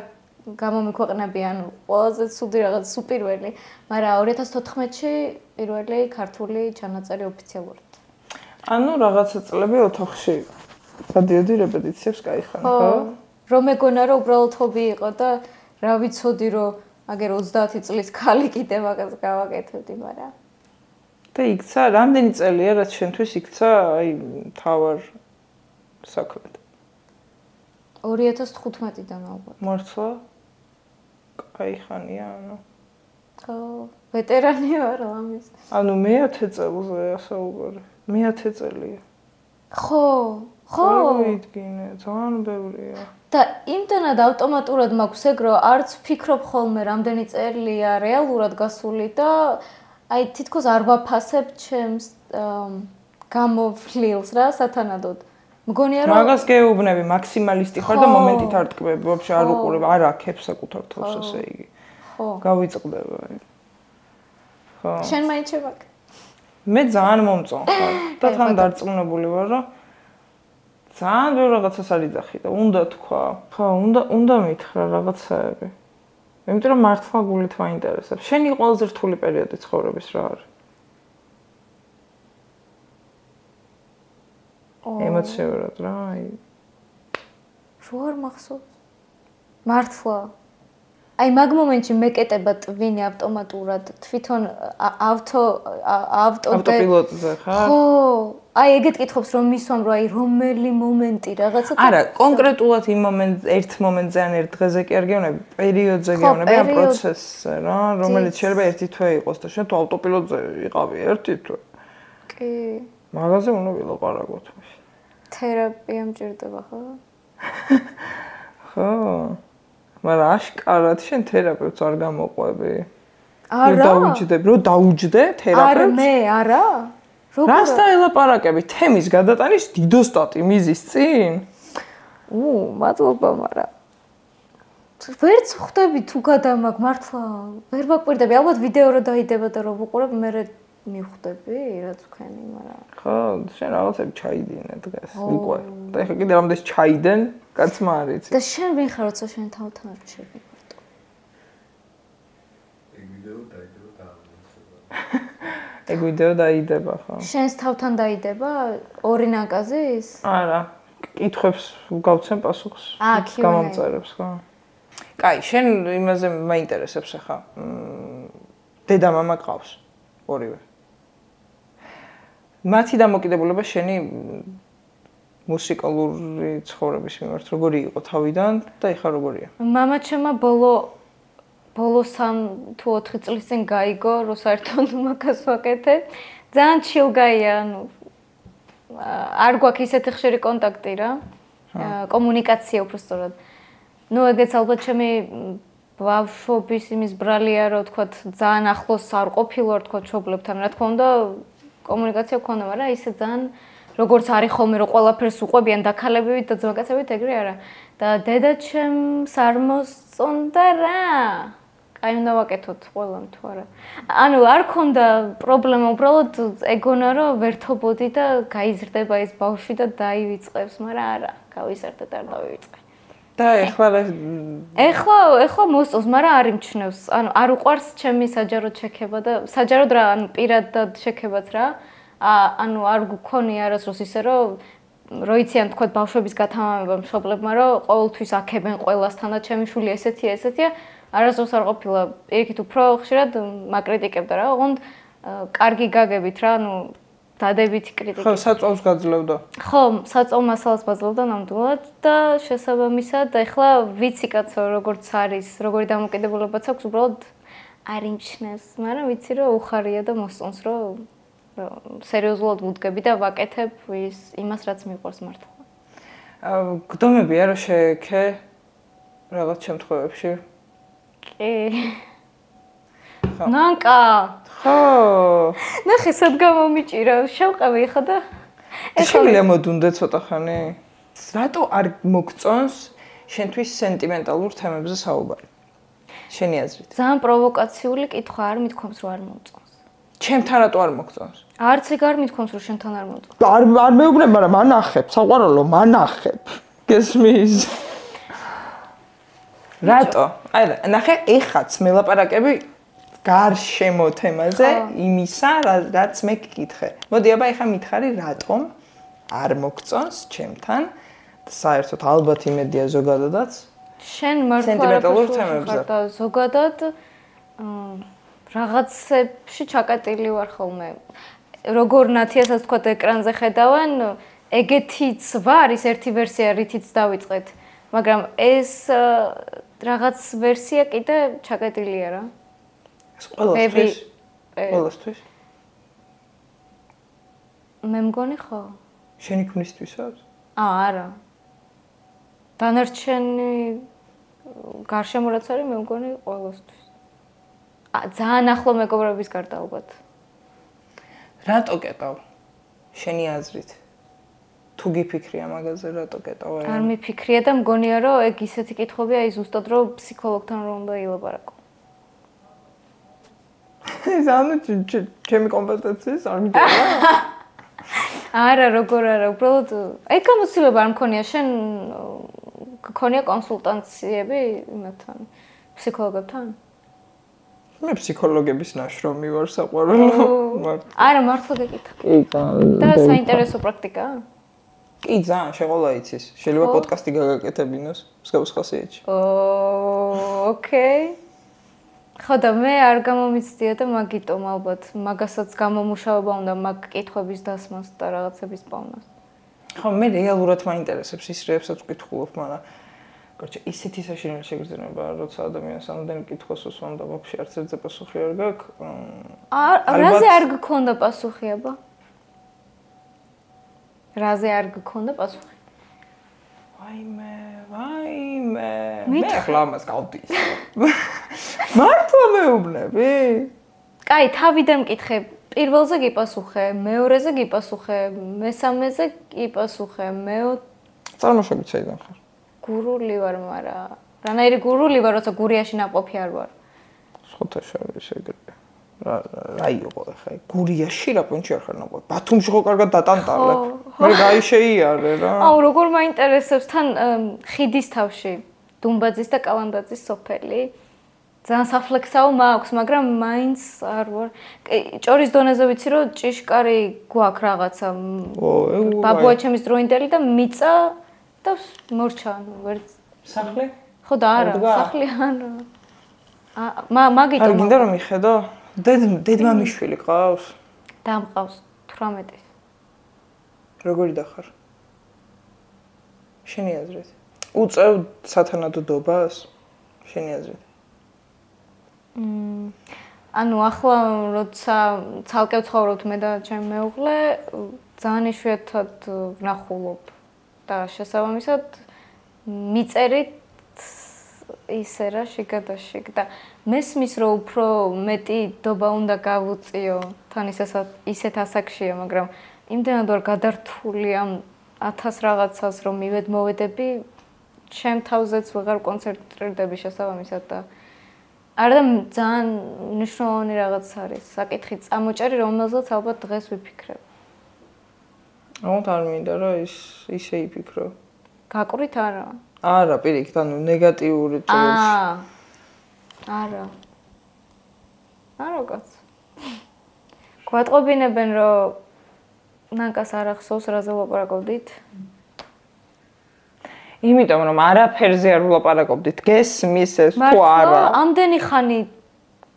გამომიქვეყნები, ანუ ყველაზე ცუდი რაღაც სუპირველი, მაგრამ 2014-ში პირველი ქართული ჩანაწერი ოფიციალურად. ანუ რაღაცა წლები ოთახში გადიოდი რეპეტიციებს кайხანი, ხო? რომ მეგონა რომ უბრალოდ ჰობი იყო და რა ვიცოდი რომ აგერ 30 წლის ქალი კიდე მაგას გავაკეთებდი, მაგრამ და იქცა რამდენი წელია რაც შენთვის იქცა აი თავარ საქმედ? 2015-დან ალბათ. მართლა? კაი ხანია, ანუ. ხო, ვეტერანი ვარ ლამის. ანუ მე 10 წელზეა საუბარი. მე 10 წელია. ხო, ხო. ვიდგინე, ძალიან ბევრია. და იმდანად ავტომატურად მაქვს ეგ რომ არც ვფიქრობ ხოლმე რამდენი წელია რეალურად გასული და აი თითქოს არ ვაფასებ ჩემს გამოვლილს რა სათანადოდ. მგონია რომ მაგას გეუბნები, მაქსიმალისტი ხარ და მომენტით არ ტკბები, ვაფშე არ უყურებ, არ აქებს საკუთარ თავს ესე იგი. ხო. გავიწყდება. ხო. შენ მაინც შევაკ. მე ძალიან მომწონს ხარ და თან დარწმუნებული ვარ რომ ძალიან ბევრ რაღაცას არ იძახი და უნდა თქვა. ხო, უნდა მითხრა რაღაცაები. იმიტომ რომ მართლა გულით მაინტერესებს. შენი ყველაზე რთული პერიოდი ცხოვრების რა არის? ემოციურად რა, აი. რო არ მახსოვს. მართლა. აი მაგ მომენტში მეკეტება ტვინი ავტომატურად, თვითონ ავტოპილოტზე ხარ? ხო. აი ეგეთ კითხობს რომ მისვამ რომ აი რომელი მომენტი რაღაცა არა, კონკრეტულად იმ ერთ მომენტზე ან ერთ დღეზე კი არ გეუბნები, პერიოდზე გეუბნები ამ პროცესზე რა, რომელიც შეიძლება ერთი თვე იყოს და შენ თუ ავტოპილოტზე იყავი ერთი თვე. კი. მაგაზე უნდა ვილაპარაკოთ. თერაპია მჭირდება ხო? ხო. მაგრამ აშკარად შენ თერაპევტს არ გამოყვები. არა. რო დაუჯდე თერაპევტს? არა მე, არა. რასთან ელაპარაკები? თემის გადატანის დიდოსტატი მიზის წინ? მადლობა, მაგრამ ვერც ხვდები თუ გადამაგ მართლა ვერ ვაკვირდები. ალბათ ვიდეო რო დაიდება და რო ვუყურებ, მე მივხვდები რაც ვქენი, მაგრამ ხო, შენ რაღაცები ჩაიდინე დღეს, უკვე. და ეხლა კიდე რამდენს ჩაიდენ, კაცმა არ იცი. და შენ ვინ ხარ, როცა შენ თავთან არ შევიყურდო? ეგ ვიდეო დაიდება დაამონსება. ეგ ვიდეო დაიდება, ხო? შენს თავთან დაიდება ორი ნაკაზის? არა, კითხვებს გავცემ პასუხს. გამომწერებს, ხო? კაი, შენ იმაზე მაინტერესებს ახლა. დედა-მამა გყავს ორივე. მათი დამოკიდებულება შენი მუსიკალური ცხოვრების მიმართ როგორი იყო თავიდან და ეხლა როგორია? მამაჩემმა ბოლო 3 თუ 4 წლის წინ გაიგო, რომ საერთოდ მაგას ვაკეთებ. ძალიან chill guy-ია, ანუ არ გვაქვს ისეთი ხშირი კონტაქტი რა. კომუნიკაცია უბრალოდ. ნუ ეგეც ალბათ ჩემი ბავშვობის იმის ბრალია, რომ თქვა ძალიან ახლოს არ ყოფილო, თქვა მშობლებთან, რა თქმა უნდა, კომუნიკაცია გქონდა, მაგრამ ისე ძალიან როგორც არის ხოლმე რომ ყველაფერს უყვებიან დაქალებივით და ძმაკაცებით ეგრე არა. და დედაჩემს არ მოსწონდა რა. აი უნდა ვაკეთოთ ყველამ თუ არა. ანუ არ ქონდა პრობლემა, უბრალოდ ეგონა რომ ვერთობოდი და გაიზრდება ეს ბავშვი და დაივიწყებს, მაგრამ არა, გავიზარდა და არ დავივიწყე. და ეხლა მოსწონს, მაგრამ არ იმჩნევს. ანუ არ უყვარს ჩემი საჯაროდ შექება და საჯაროდ რა, ანუ პირადად შექებაც რა. ანუ არ გქონია არასდროს ისე რომ როიციან თქვა ბავშვების გათამამება მშობლებმა რომ ყოველთვის აქებენ ყველასთან და ჩემი შვილი ესეთია არასდროს არ ყოფილა პირიქით უფრო ხშირად მაკრიტიკებდა რა ოღონდ კარგი გაგებით რა ანუ დადებითი კრიტიკა ხო საწოლს გაძლევდა ხო საწოლ მასალას ბაზლობდა ნამდვილად და შესაბამისად ეხლა ვიცი კაცო როგორც არის როგორი დამოკიდებულებაც აქვს უბრალოდ არ იმჩნევს მაგრამ ვიცი რომ უხარია და მოსწონს რომ სერიოზულად ვუდგები და ვაკეთებ იმას რაც მიყვარს მართლა. გდომებია რომ შეექე რაღაც შემთხვევებში? კი. ნანკა. ხო. ნახე სად გამომიჭირა, შევყევი ხა და შეიძლება მოდუნდე ცოტა ხანი? რატო არ მოგწონს შენთვის სენტიმენტალურ თემებზე საუბარი? შენი აზრით. ძალიან პროვოკაციული კითხვა არ მithქვამს რომ არ მომწონს. ჩემთან რატო არ მოგწონს? არც ეგ არ მithქვამს რომ შენთან არ მომწონს. არ მეუბნებ, მაგრამ მანახებ, საყვარელო მანახებ. გესმის? რატო? აი ნახე, ეხაც მელაპარაკები გარშემო თემაზე იმისა, რაც მე გკითხე. მოდი აბა ეხა მითხარი რატომ არ მოგწონს ჩემთან? საერთოდ ალბათ იმედია ზოგადადაც. შენ მართლა და ზოგადად რაღაცებში ჩაკეტილი ვარ ხოლმე. როგორ ნათიასაც თქვა ეკრანზე ხედავენ, ეგეთიც ვარ, ის ერთი ვერსია რითიც დავიწყეთ. მაგრამ ეს რაღაც ვერსია კიდე ჩაკეტილია რა. ყველასთვის? ყველასთვის? მე მგონი ხო? შენი ქმნისთვისაც? არა. დანარჩენი გარშემო რაც არის, მე მგონი ყველასთვის. ძალიან ახლო მეგობრების გარდა ალბათ. რატო კეტავ? შენი აზრით. თუ გიფიქრია მაგაზე რატო კეტავ? არ მიფიქრია და მგონია რომ ეგ ისეთი კითხვებია, აი ზუსტად რომ ფსიქოლოგთან რომ უნდა ილაპარაკო. ეს ანუ ჩემი კომპეტენციის არ მიდია? არა, როგორ არა, უბრალოდ ეგ გამოცდილება არ მქონია, შენ გქონია კონსულტაციები იმათთან, ფსიქოლოგებთან? მე ფსიქოლოგების ნაშრომი ვარ საყვარელო. არა, მართლა გეკითხა. კი, და საინტერესო პრაქტიკაა? კი, ძალიან შეყოლა იცის. შეიძლება პოდკასტი გაგაკეთებინოს მსგავს ხასიათში. ოკეი. ხო და მე არ გამომიცდია და მაგიტომ ალბათ მაგასაც გამომუშავება უნდა მაგ კითხვების დასმას და რაღაცების პოვნას. ხო, მე რეალურად მაინტერესებს ის რეებსაც ვკითხულობ, მაგრამ короче, ისეთი საშინელი შეგრძნება, როცა ადამიანს ამდენი კითხვას უსვამ და ვაფშე არც ერთზე პასუხი არ გაქვს. რაზე არ გქონდა პასუხი, აბა? რაზე არ გქონდა პასუხი? ვაიმე. მე ახლა ამას გავდის. მართლა მეუბნები? კაი, თავიდან მკითხე. პირველზე გიპასუხე, მეორეზე გიპასუხე, მესამეზე გიპასუხე, წარმოშობით საიდან ხარ? გურული ვარ, მაგრამ რანაირი გურული ვარ, როცა გურიაში ნაყოფი არ ვარ. სხვათაშ არის ეგრე. რა იყო ხა? გურიაში რა პონჩი არ ხარ ნაყოფი? ბათუმში ხო კარგად დატანტალე. მე გაიშეიარე რა. აუ, როგორ მაინტერესებს თან ხიდის თავში დუმბაძის და კალანდაძის სოფელი. ძალიან საფლექსაო მაქვს, მაგრამ მაინც არ ვარ. ჭორის დონეზე ვიცი რომ ჭიშკარი გვაქვს რაღაცა. ბაბუა ჩემის დროინდელი და მიწა და მორჩა, ვერც სახლი? ხო და არა, სახლი არა. მაგიტო. არ გინდა რომ მიხედო? დედმამიშვილი ყავს? დამყავს 18. როგორი დახარ? შენი აზრით? უწევ სათანადოდობას? შენი აზრით? ანუ ახლა როცა ცალკე ვცხოვრობთ მე და ჩემი მეუღლე, ძალიან იშვიათად ვნახულობ და შესაბამისად მიწერით ისე რა შიგადაშიგ და მესმის რომ უფრო მეტი დობა უნდა გავუწიო თან ისეთ ასაკშია, მაგრამ იმდენად ვარ გადართული ამ 1000 რაღაცას რომ მოვედები, ჩემ თავზეც ვეღარ კონცენტრირდები შესაბამისად და არა ძალიან მნიშვნელოვანი რაღაც არის, საკითხი წამოჭერი, რომელზეც ალბათ დღეს ვიფიქრებ. აუთ არ მინდა რა ისე იფიქრო. გაკვრით არა? არა, პირიქით, ანუ ნეგატიური ჭრილში. არა. არა კაც. გვატყობინებენ რომ ნანკას არ ახსოვს რაზე ვლაპარაკობდით? იმიტომ რომ არაფერზე არ ვლაპარაკობდით, გესმის ეს თუ არა? ამდენი ხანი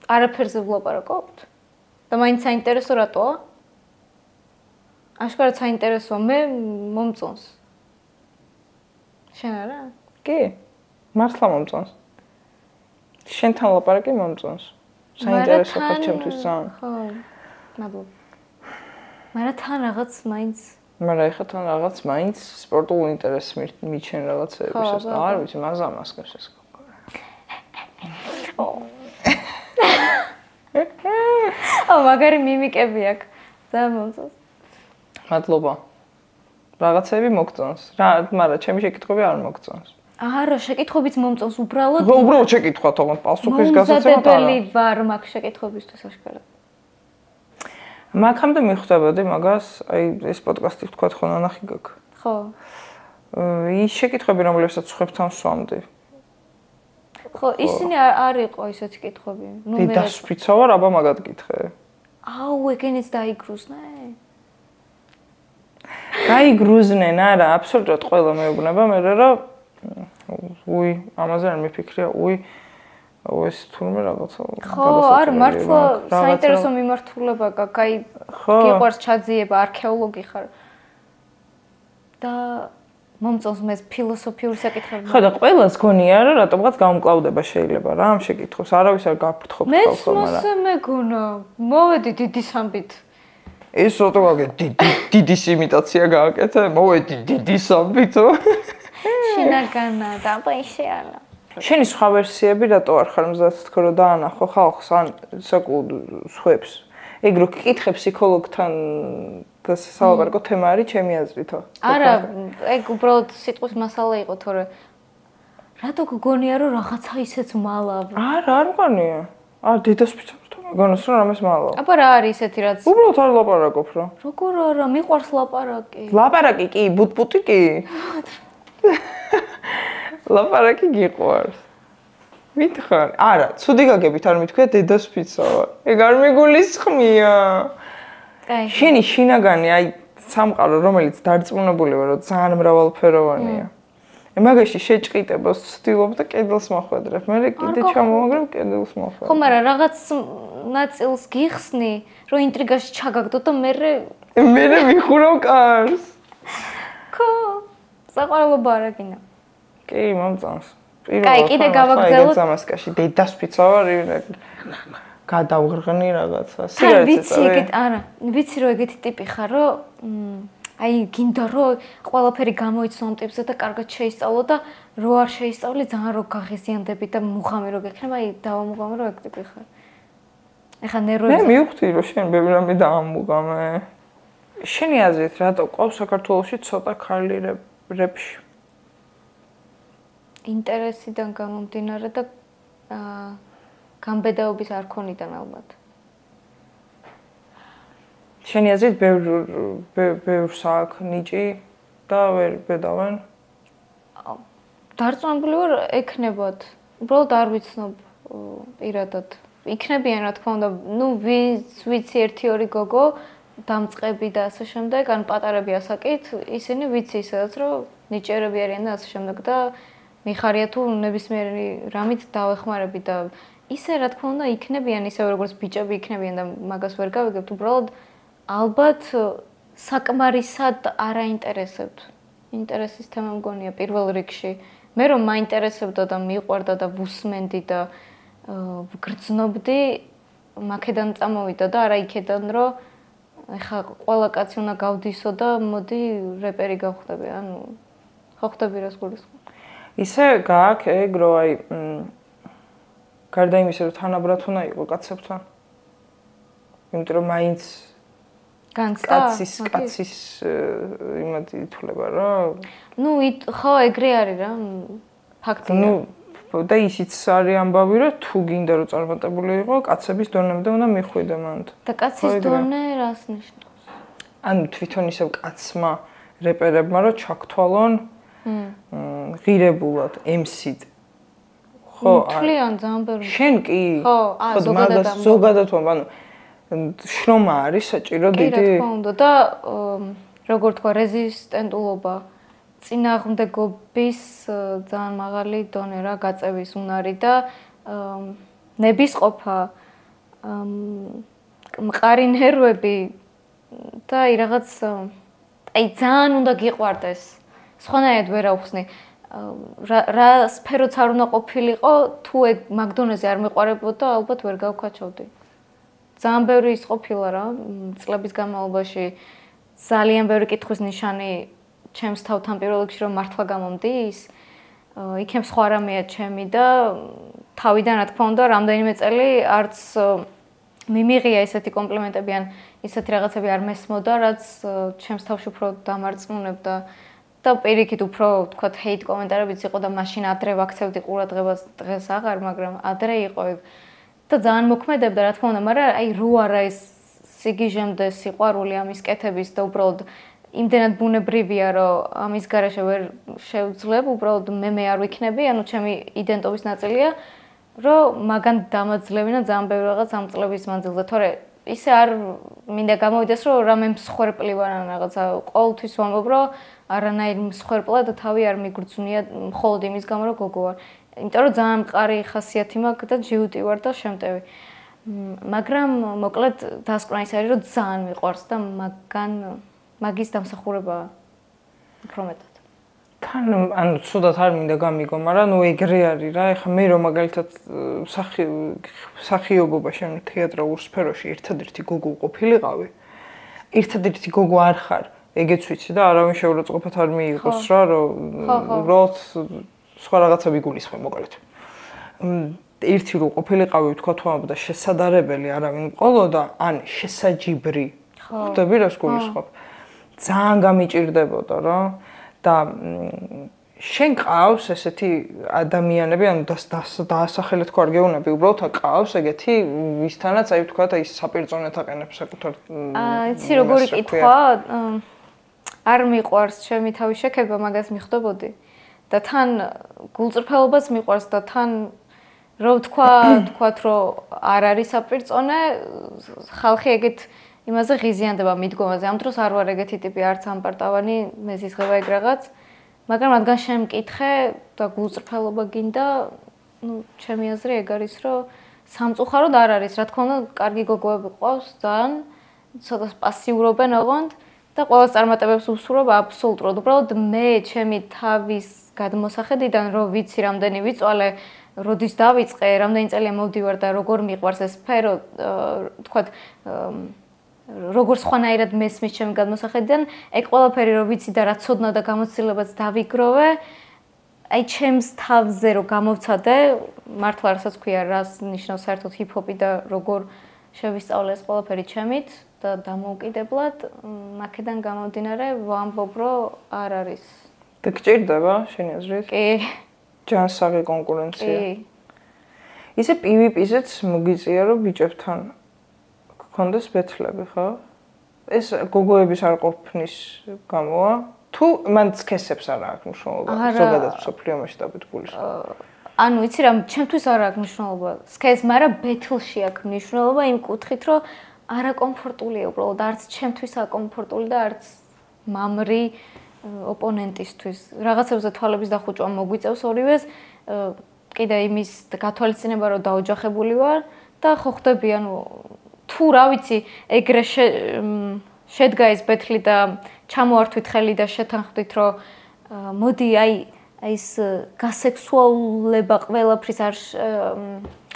არაფერზე ვლაპარაკობთ? და მაინც საინტერესო რატოა? აშკარად საინტერესოა, მე მომწონს. შენ არა? კი. მართლა მომწონს. შენთან ლაპარაკი მომწონს. საინტერესო ხარ ჩემთვის ძალიან. ხო. მადლობა. მაგრამ თან რაღაც მაინც მაგრამ ეხლა თან რაღაც მაინც სპორტულ ინტერესს მიჩენ რაღაცეებისას და არ ვიცი მასგებს ეს. მაგარი მიმიკები აქვს. ძალიან მომწონს. მადლობა. რაღაცები მოგწონს. რა, მაგრამ ჩემი შეკითხვები არ მოგწონს. არა, შეკითხვებიც მომწონს უბრალოდ. უბრალოდ შეკითხვა თქო, პასუხის გასაცემად არა. მომზადებელი ვარ მაგ შეკითხვებისთვის აშკარად. მაგამდე მიხვდებოდი მაგას, აი ეს პოდკასტი თქვა ხო ნანახი გაქვს. ხო. ის შეკითხვები, რომლებსაც ხვებთან ვსვამდი. ხო, ისინი არ იყო ისეთი კითხვები. ნუ მე დასფრიცა ვარ, აბა მაგად გითხე. აუ, ეგენიც დაიგრუზნე? გაიგრუზნენ, არა, აბსოლუტურად ყველა მეუბნება, მე რომ ამაზე არ მიფიქრია, ეს თურმე რაღაცა. ხო, არ მართლა საინტერესო მიმართულება გაქვს, აი გიყვარს ჩაძიება, არქეოლოგი ხარ. და მომწონს მე ფილოსოფიური საკითხები. ხო და ყველას გონია რომ რატომღაც გამკლავდება შეიძლება რა ამ შეკითხვას. არავის არ გაფრთხობ ხო, მაგრამ მე მეგონა, მოვედი დიდის ამბით. ეს რატო გაგე დიდის იმიტაცია გააკეთე? მოვედი დიდის ამბით. შინაგანა და პაიშეანა. შენი სხვა ვერსიები რატო არ ხარ მზად თქო რომ დაანახო ხალხს ან საკუთარ სხვებს? ეგ რო კითხე ფსიქოლოგთან და სალაპარაკო თემა არის ჩემი აზრითო. არა, ეგ უბრალოდ სიტყვის მასალა იყო, თორე რატო გგონია რომ რაღაცა ისეც მალავ? არა, არ მგონია. არ დედასფიცარ თქო, მეგონოს რომ რამეს მალავ. აბა რა არის ისეთი რაც? უბრალოდ არ ლაპარაკობ რა. როგორ არა, მიყვარს ლაპარაკი. ლაპარაკი კი, ბუტბუტი კი. ლაპარაკი გიყვარს. მითხარ? არა, ცუდი გაგებით არ მithქვია დედასფიცა ვარ. ეგ არ მიგულისხმია. აი, შენი შინაგანი აი სამყარო რომელიც დარწმუნებული ვარ რომ ძალიან მრავალფეროვანია. მაგაში შეჭყიტებას ვცდილობ და კედელს მოხვედრებ. მე კიდე ჩამოვაგრებ კედელს მოხვედრებ. ხო, მაგრამ რაღაც ნაწილს გიხსნი, რომ ინტრიგაში ჩაგაგდო და მე ვიხურავ კარს. ხო, საყვარელობა არა გინდა. კი, მომწონს. კაი, კიდე გავაგრძელოთ სამასკაში დედასფიცა ვარ გადავღრღნი რაღაცა. ვიცი, ეგეთ არა, ვიცი რომ ეგეთი ტიპი ხარ, რომ აი გინდა რომ ყველაფერი გამოიცნო ამ ტიპზე და კარგად შეისწავლო და რო არ შეისწავლე ძალიან რო გაღიზიანდები და მუღამი რო გექნება, აი დავამუღამე რომ ეგ ტიპი ხარ. ეხა ნერვები მე მივხვდი რომ შენ ბევრი რამე დაამუღამე. შენი აზრით რატო ყავს საქართველოში ცოტა ქალი რეპში? ინტერესიდან გამომდინარე და გამბედაობის არქონიდან ალბათ. შენი აზრით ბევრს აქვს ნიჭი და ვერ ბედავენ? დარწმუნებული ვარ ექნებათ. უბრალოდ არ ვიცნობ პირადად. იქნებიან რა თქმა უნდა, ნუ ვიცი 1-2 გოგო, დამწყები და ასე შემდეგ, ან პატარები ასაკით, ისინი ვიცი ისედაც რომ ნიჭიერები არიან და ასე შემდეგ და მიხარია თუ ნებისმიერი რამით დავეხმარები და ისე რა თქმა უნდა იქნებიან ისე როგორც ბიჭები იქნებიან და მაგას ვერ გავიგებთ უბრალოდ ალბათ საკმარისად არ აინტერესებთ. ინტერესის თემა მგონია პირველ რიგში. მე რომ მაინტერესებდა და მიყვარდა და ვუსმენდი და ვგრძნობდი, მაქედან წამოვიდა და არა იქედან რომ ეხა ყველა კაცი უნდა გავდისო და მოდი რეპერი გავხდები. ანუ ხო ხდები რას გულისხმობ? ისე გააქვს ეგ რომ აი გარდა იმისა რომ თანაბრად უნდა იყო კაცებთან. იმიტომ რომ მაინც კაცის იმად ითვლება რა. ნუ ხო ეგრე არის რა ფაქტია. ნუ და ისიც არის ამბავი რომ თუ გინდა რომ წარმატებული იყო კაცების დონემდე უნდა მიხვიდე მანდ. და კაცის დონე რას ნიშნავს? ანუ თვითონ ისევ კაცმა რეპერებმა რომ ჩაქთვალონ ღირებულად MC-д. ხო, თვლიან ძალიან ბევრი. შენ კი? ხო, ზოგადად ანუ შრომა არის საჭირო დიდი. კი, რა თქმა უნდა და როგორ თქვა რეზისტენტულობა წინააღმდეგობის ძალიან მაღალი დონე რა გაწევის უნარი და ნებისყოფა მყარი ნერვები და აი რაღაც აი ძალიან უნდა გიყვარდეს. სხვანაირად ვერ აუხსნი. რა სფეროც არ უნდა ყოფილიყო, თუ ეგ მაგდონეზე არ მეყარებოდა, ალბათ ვერ გავქაჩავდი. ძალიან ბევრი ის ყოფილა რა, წლების განმავლობაში ძალიან ბევრი კითხვის ნიშანი ჩემს თავთან პირველ რიგში რომ მართლა გამომდის, იქნებ სხვა რამეა ჩემი და თავიდან რა თქმა უნდა, რამდენიმე წელი არც მიმიღია ესეთი კომპლიმენტები ან ისეთი რაღაცები არ მესმოდა, რაც ჩემს თავში უფრო დამარწმუნებდა. და პირიქით უფრო თქვა ჰეით კომენტარებიც იყო და მაშინ ადრე ვაქცევდი ყურადღებას დღეს აღარ, მაგრამ ადრე იყო ეგ. და ძალიან მოქმედებდა რა თქმა უნდა, მაგრამ აი რო არა ეს სიგიჟემდე სიყვარული ამის კეთების და უბრალოდ იმდენად ბუნებრივია, რომ ამის გარეშე ვერ შევძლებ, უბრალოდ მე არ ვიქნები, ანუ ჩემი იდენტობის ნაწილია, რომ მაგან დამაძლევინა ძალიან ბევრი რაღაც ამ წლების მანძილზე, თორე ისე არ მინდა გამოვიდეს, რომ რამე მსხვერპლი ვარ ან რაღაცა, ყოველთვის ვამბობ, რომ არანაირ მსხვერპლად თავი არ მიგრძვნია მხოლოდ იმის გამო, რომ გოგო ვარ. იმიტომ რომ ძალიან მყარი ხასიათი მაქვს და ჯიუტი ვარ და შემტევი. მაგრამ მოკლედ დასკვნა ის არის, რომ ძალიან მიყვარს და მაგის დამსახურება უფრო მეტად. თან ანუ ცუდად არ მინდა გამიგო, მაგრამ ნუ ეგრე არის რა. ეხლა მე რომ მაგალითად სახიობობაში ანუ თეატრალურ სფეროში ერთადერთი გოგო ყოფილიყავი. ერთადერთი გოგო არ ხარ. ეგეც ვიცი და არავინ შეურაცხყოფად არ მიიღოს რა, რომ სხვა რაღაცა ვიგულისხმე მოკლედ. ერთი რო ყოფილიყავი თქვა თუ ამბობდა შესაძლებელი არავინ მყოლოდა, ან შესაჯიბრი. ხვდები რას გულისხმობ? ძალიან გამიჭირდებოდა რა და შენ ყავს ესეთი ადამიანები, ანუ დაასახელეთ ხო არ გეუბნები, უბრალოდ ყავს ეგეთი ვისთანაც აი თქვა და ის საპირწონეთ აყენებს საკუთარ იცი როგორი კითხვა? არ მიყვარს ჩემი თავის შექება, მაგას მიხვდებოდი და თან გულწრფელობას მიყვარს და თან რომ თქვათ რომ არ არის საპირწონე, ხალხი ეგეთ იმაზე ღიზიანდება მიდგომაზე. ამ დროს არ ვარ ეგეთი ტიპი, არც ამპარტავანი, მეზიზღება ეგ რაღაც. მაგრამ რადგან შემკითხე და გულწრფელობა გინდა, ჩემი აზრი ეგ არის, რომ სამწუხაროდ არ არის. რა თქმა უნდა, კარგი გოგოები ყავს ძალიან, ცოტა პასიურობენ ოღონდ და ყველა წარმატებებს უსურვებ აბსოლუტურად. უბრალოდ მე ჩემი თავის გადმოსახედიდან რომ ვიცი რამდენი ვიწვალე, როდის დავიწყე, რამდენი წელია მოვდივარ და როგორ მიყვარს ეს სფერო, თქვათ როგორ სხვანაირად მესმის ჩემი გადმოსახედიდან, ეგ ყველაფერი რომ ვიცი და რა ცოდნა და გამოცდილებაც დავიგროვე, აი ჩემს თავზე რომ გამოვცადე, მართლა რასაც ქვია, რას ნიშნავს საერთოდ ჰიპ-ჰოპი და როგორ შევისწავლე ეს ყველაფერი ჩემით და დამოუკიდებლად, აქედან გამომდინარე ვამბობ, რომ არ არის. და გჭირდება შენი აზრით? კი. ჯანსაღი კონკურენცია. ისე PvP-ზეც მოგიწია რომ ბიჭებთან გქონდეს ბეთლები, ხო? ეს გოგოების არ ყოფნის გამოა? თუ მან სქესებს არ აქვს მნიშვნელობა, ზოგადად მსოფლიო მასშტაბით გულისხმობ. ანუ იცი რა, ჩემთვის არ აქვს მნიშვნელობა. სქეს, მაგრამ ბეთლში აქვს მნიშვნელობა იმ კუთხით, რომ არაკომფორტულია უბრალოდ, არც ჩემთვის აკომფორტული და არც მამრი ოპონენტისთვის. რაღაცებზე თვალების დახუჭვა მოგვიწევს ორივეს, კიდე იმის გათვალისწინება რომ დაოჯახებული ვარ და ხო ხდები, ანუ თუ რა ვიცი, ეგრე შედგა ეს ბეთლი და ჩამოართვით ხელი და შეთანხმდით, რომ მოდი აი ეს გასექსუალება ყველაფრის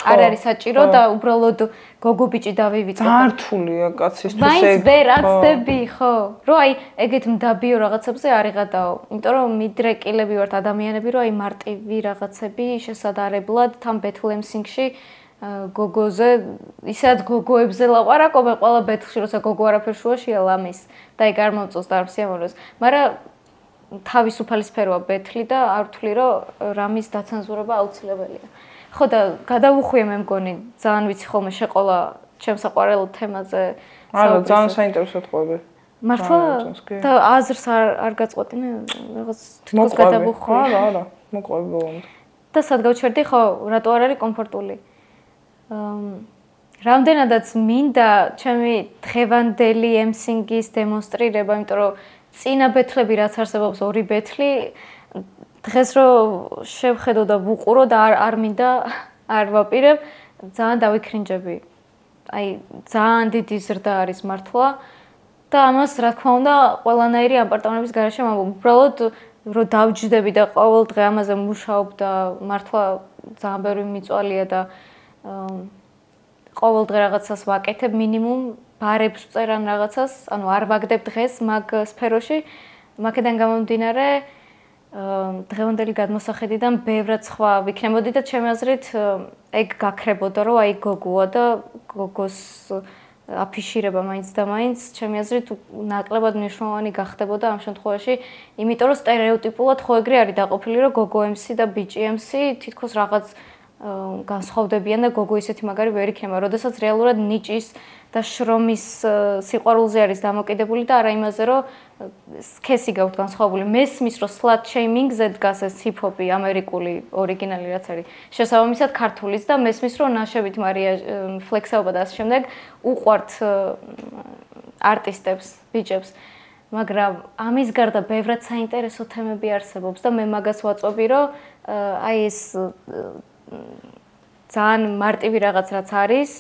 არ არის საჭირო და უბრალოდ გოგო ბიჭი დავივიწყე. ძალიან რთულია კაცისთვის ეგ. მაინც ვერ აცდები, ხო? რომ აი ეგეთ მდაბიო რაღაცებზე არ იღადაო. იმიტომ რომ მიდრეკილები ვართ ადამიანები, რომ აი მარტივი რაღაცები შესაძლებლად თან ბეთლემსინგში გოგოზე, ისაც გოგოებზე ლაპარაკობენ ყველა ბეთლში, როცა გოგო არაფერ შუაშია ლამის და ეგ არ მომწონს და არ სიამოვნებს. მაგრამ თავისუფალი სფეროა ბეთლი და არ ვთვლი, რომ რამის დაცენზურება აუცილებელია. ხო და გადავუხვიე მე მგონი, ძალიან ვიცი ხოლმე შეყოლა ჩემს საყვარელ თემაზე. არა, ძალიან საინტერესო თხოვები. მართლა და აზრს არ გაწყვეტინე, რაღაც თვითონ გადავუხვი. არა, მოყვები ბოლომდე. და სად გავჩერდი, ხო, რატო არ არის კომფორტული? რამდენადაც მინდა ჩემი დღევანდელი ემსინგის დემონსტრირება, იმიტომ რომ წინა ბეთლები რაც არსებობს, ორი ბეთლი დღეს რო შევხედო და ვუყურო და არ მინდა არ ვაპირებ, ძალიან დავიქრინჯები. აი, ძალიან დიდი ზრდა არის მართლა და ამას რა თქმა უნდა, ყველანაირი აპარტამენტების გარეშე მომბობ. უბრალოდ რო დავჯდები და ყოველ დღე ამაზე მუშაობ და მართლა ძალიან ბევრი მიწვალია და ყოველ დღე რაღაცას ვაკეთებ, მინიმუმ ბარებს წერან რაღაცას, ანუ არ ვაგდებ დღეს მაგ სფეროში, მაგედან გამომდინარე დღევანდელი გადმოსახედიდან ბევრად სხვა ვიქნებოდი და ჩემი აზრით ეგ გაქრებოდა, რომ აი გოგოა და გოგოს აფიშირება მაინც და მაინც ჩემი აზრით ნაკლებად მნიშვნელოვანი გახდებოდა ამ შემთხვევაში, იმიტომ რომ სტერეოტიპულად ხო ეგრე არის დაყოფილი, რომ გოგო MC და ბიჭი MC თითქოს რაღაც განსხვავდებიან და გოგო ისეთი მაგარი ვერ იქნება, როდესაც რეალურად ნიჭის და შრომის სიყვარულზე არის დამოკიდებული და არა იმაზე, რომ სქესი გაქვთ განსხვავებული. მესმის, რომ slut shaming-ზე დგას ეს ჰიპ-ჰოპი ამერიკული ორიგინალი რაც არის. შესაბამისად ქართულის და მესმის, რომ ნაშებით მარია ფლექსაობა და ასე შემდეგ უყვართ არტისტებს, ბიჭებს. მაგრამ ამის გარდა ბევრად საინტერესო თემები არსებობს და მე მაგას ვაწვევი, რომ აი ეს ძალიან მარტივი რაღაც რაც არის,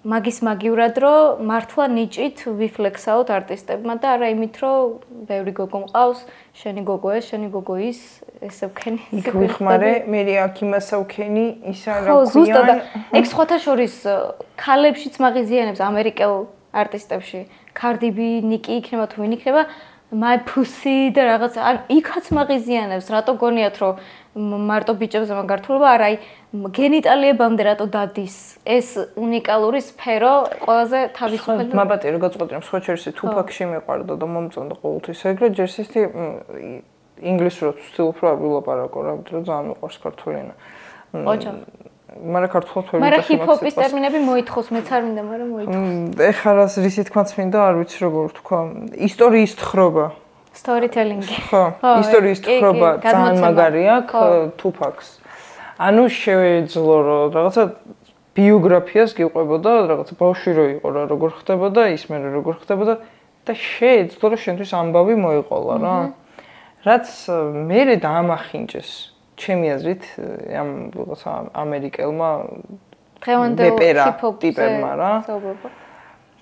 მაგის მაგივრად რომ მართლა ნიჭით ვიფლექსაოთ არტისტებმა და არა იმით რომ ბევრი გოგო მყავს, შენი გოგო ეს, შენი გოგო ის, ესე ვქენი. იქ ვიხმარე, მე აქ იმასა ვქენი, ისა რა ხო, ზუსტად. ქვიან. ეგ სხვათა შორის ქალებშიც მაღიზიანებს ამერიკელ არტისტებში. Cardi B, Nicki იქნება თუ ვინ იქნება, My Pussy და რაღაც ან იქაც მაღიზიანებს, რატო გონიათ რომ მარტო ბიჭებზე მაგართულობა არა, აი გენიტალიებამდე რატო დადის ეს უნიკალური სფერო ყველაზე თავისუფლად. მაბატი რა გაწყვეტინებ, სხვა ჩერსი თუფაკში მეყარდა და მომწონდა ყოველთვის ეგრე, ჯერსისტი ინგლისურად ვცდილობ რომ არ ვილაპარაკო, რა ვიდრე ძალიან მიყვარს ქართული ენა. ოჩა. მაგრამ ქართულად ვერ მაგრამ ჰიპ-ჰოპის ტერმინები მოითხოვს, მეც არ მინდა, მაგრამ მოითხოვს. ეხლა რისი თქმაც მინდა, არ ვიცი როგორ ვთქვა. ისტორიის თხრობა. Storytelling. ხო, ისტორიის თხრობა ძალიან მაგარი აქვს თუფაკს. ანუ შეეძლო რომ რაღაცა ბიოგრაფიას გიყვებოდა, რაღაცა ბავშვი რო იყო რა, როგორ ხდებოდა ის, მე როგორ ხდებოდა და შეეძლო რომ შენთვის ამბავი მოეყოლა რა. რაც მე დაამახინჯეს ჩემი აზრით ამ რაღაცა ამერიკელმა დღევანდელ ჰიპ-ჰოპ ტიპებმა რა.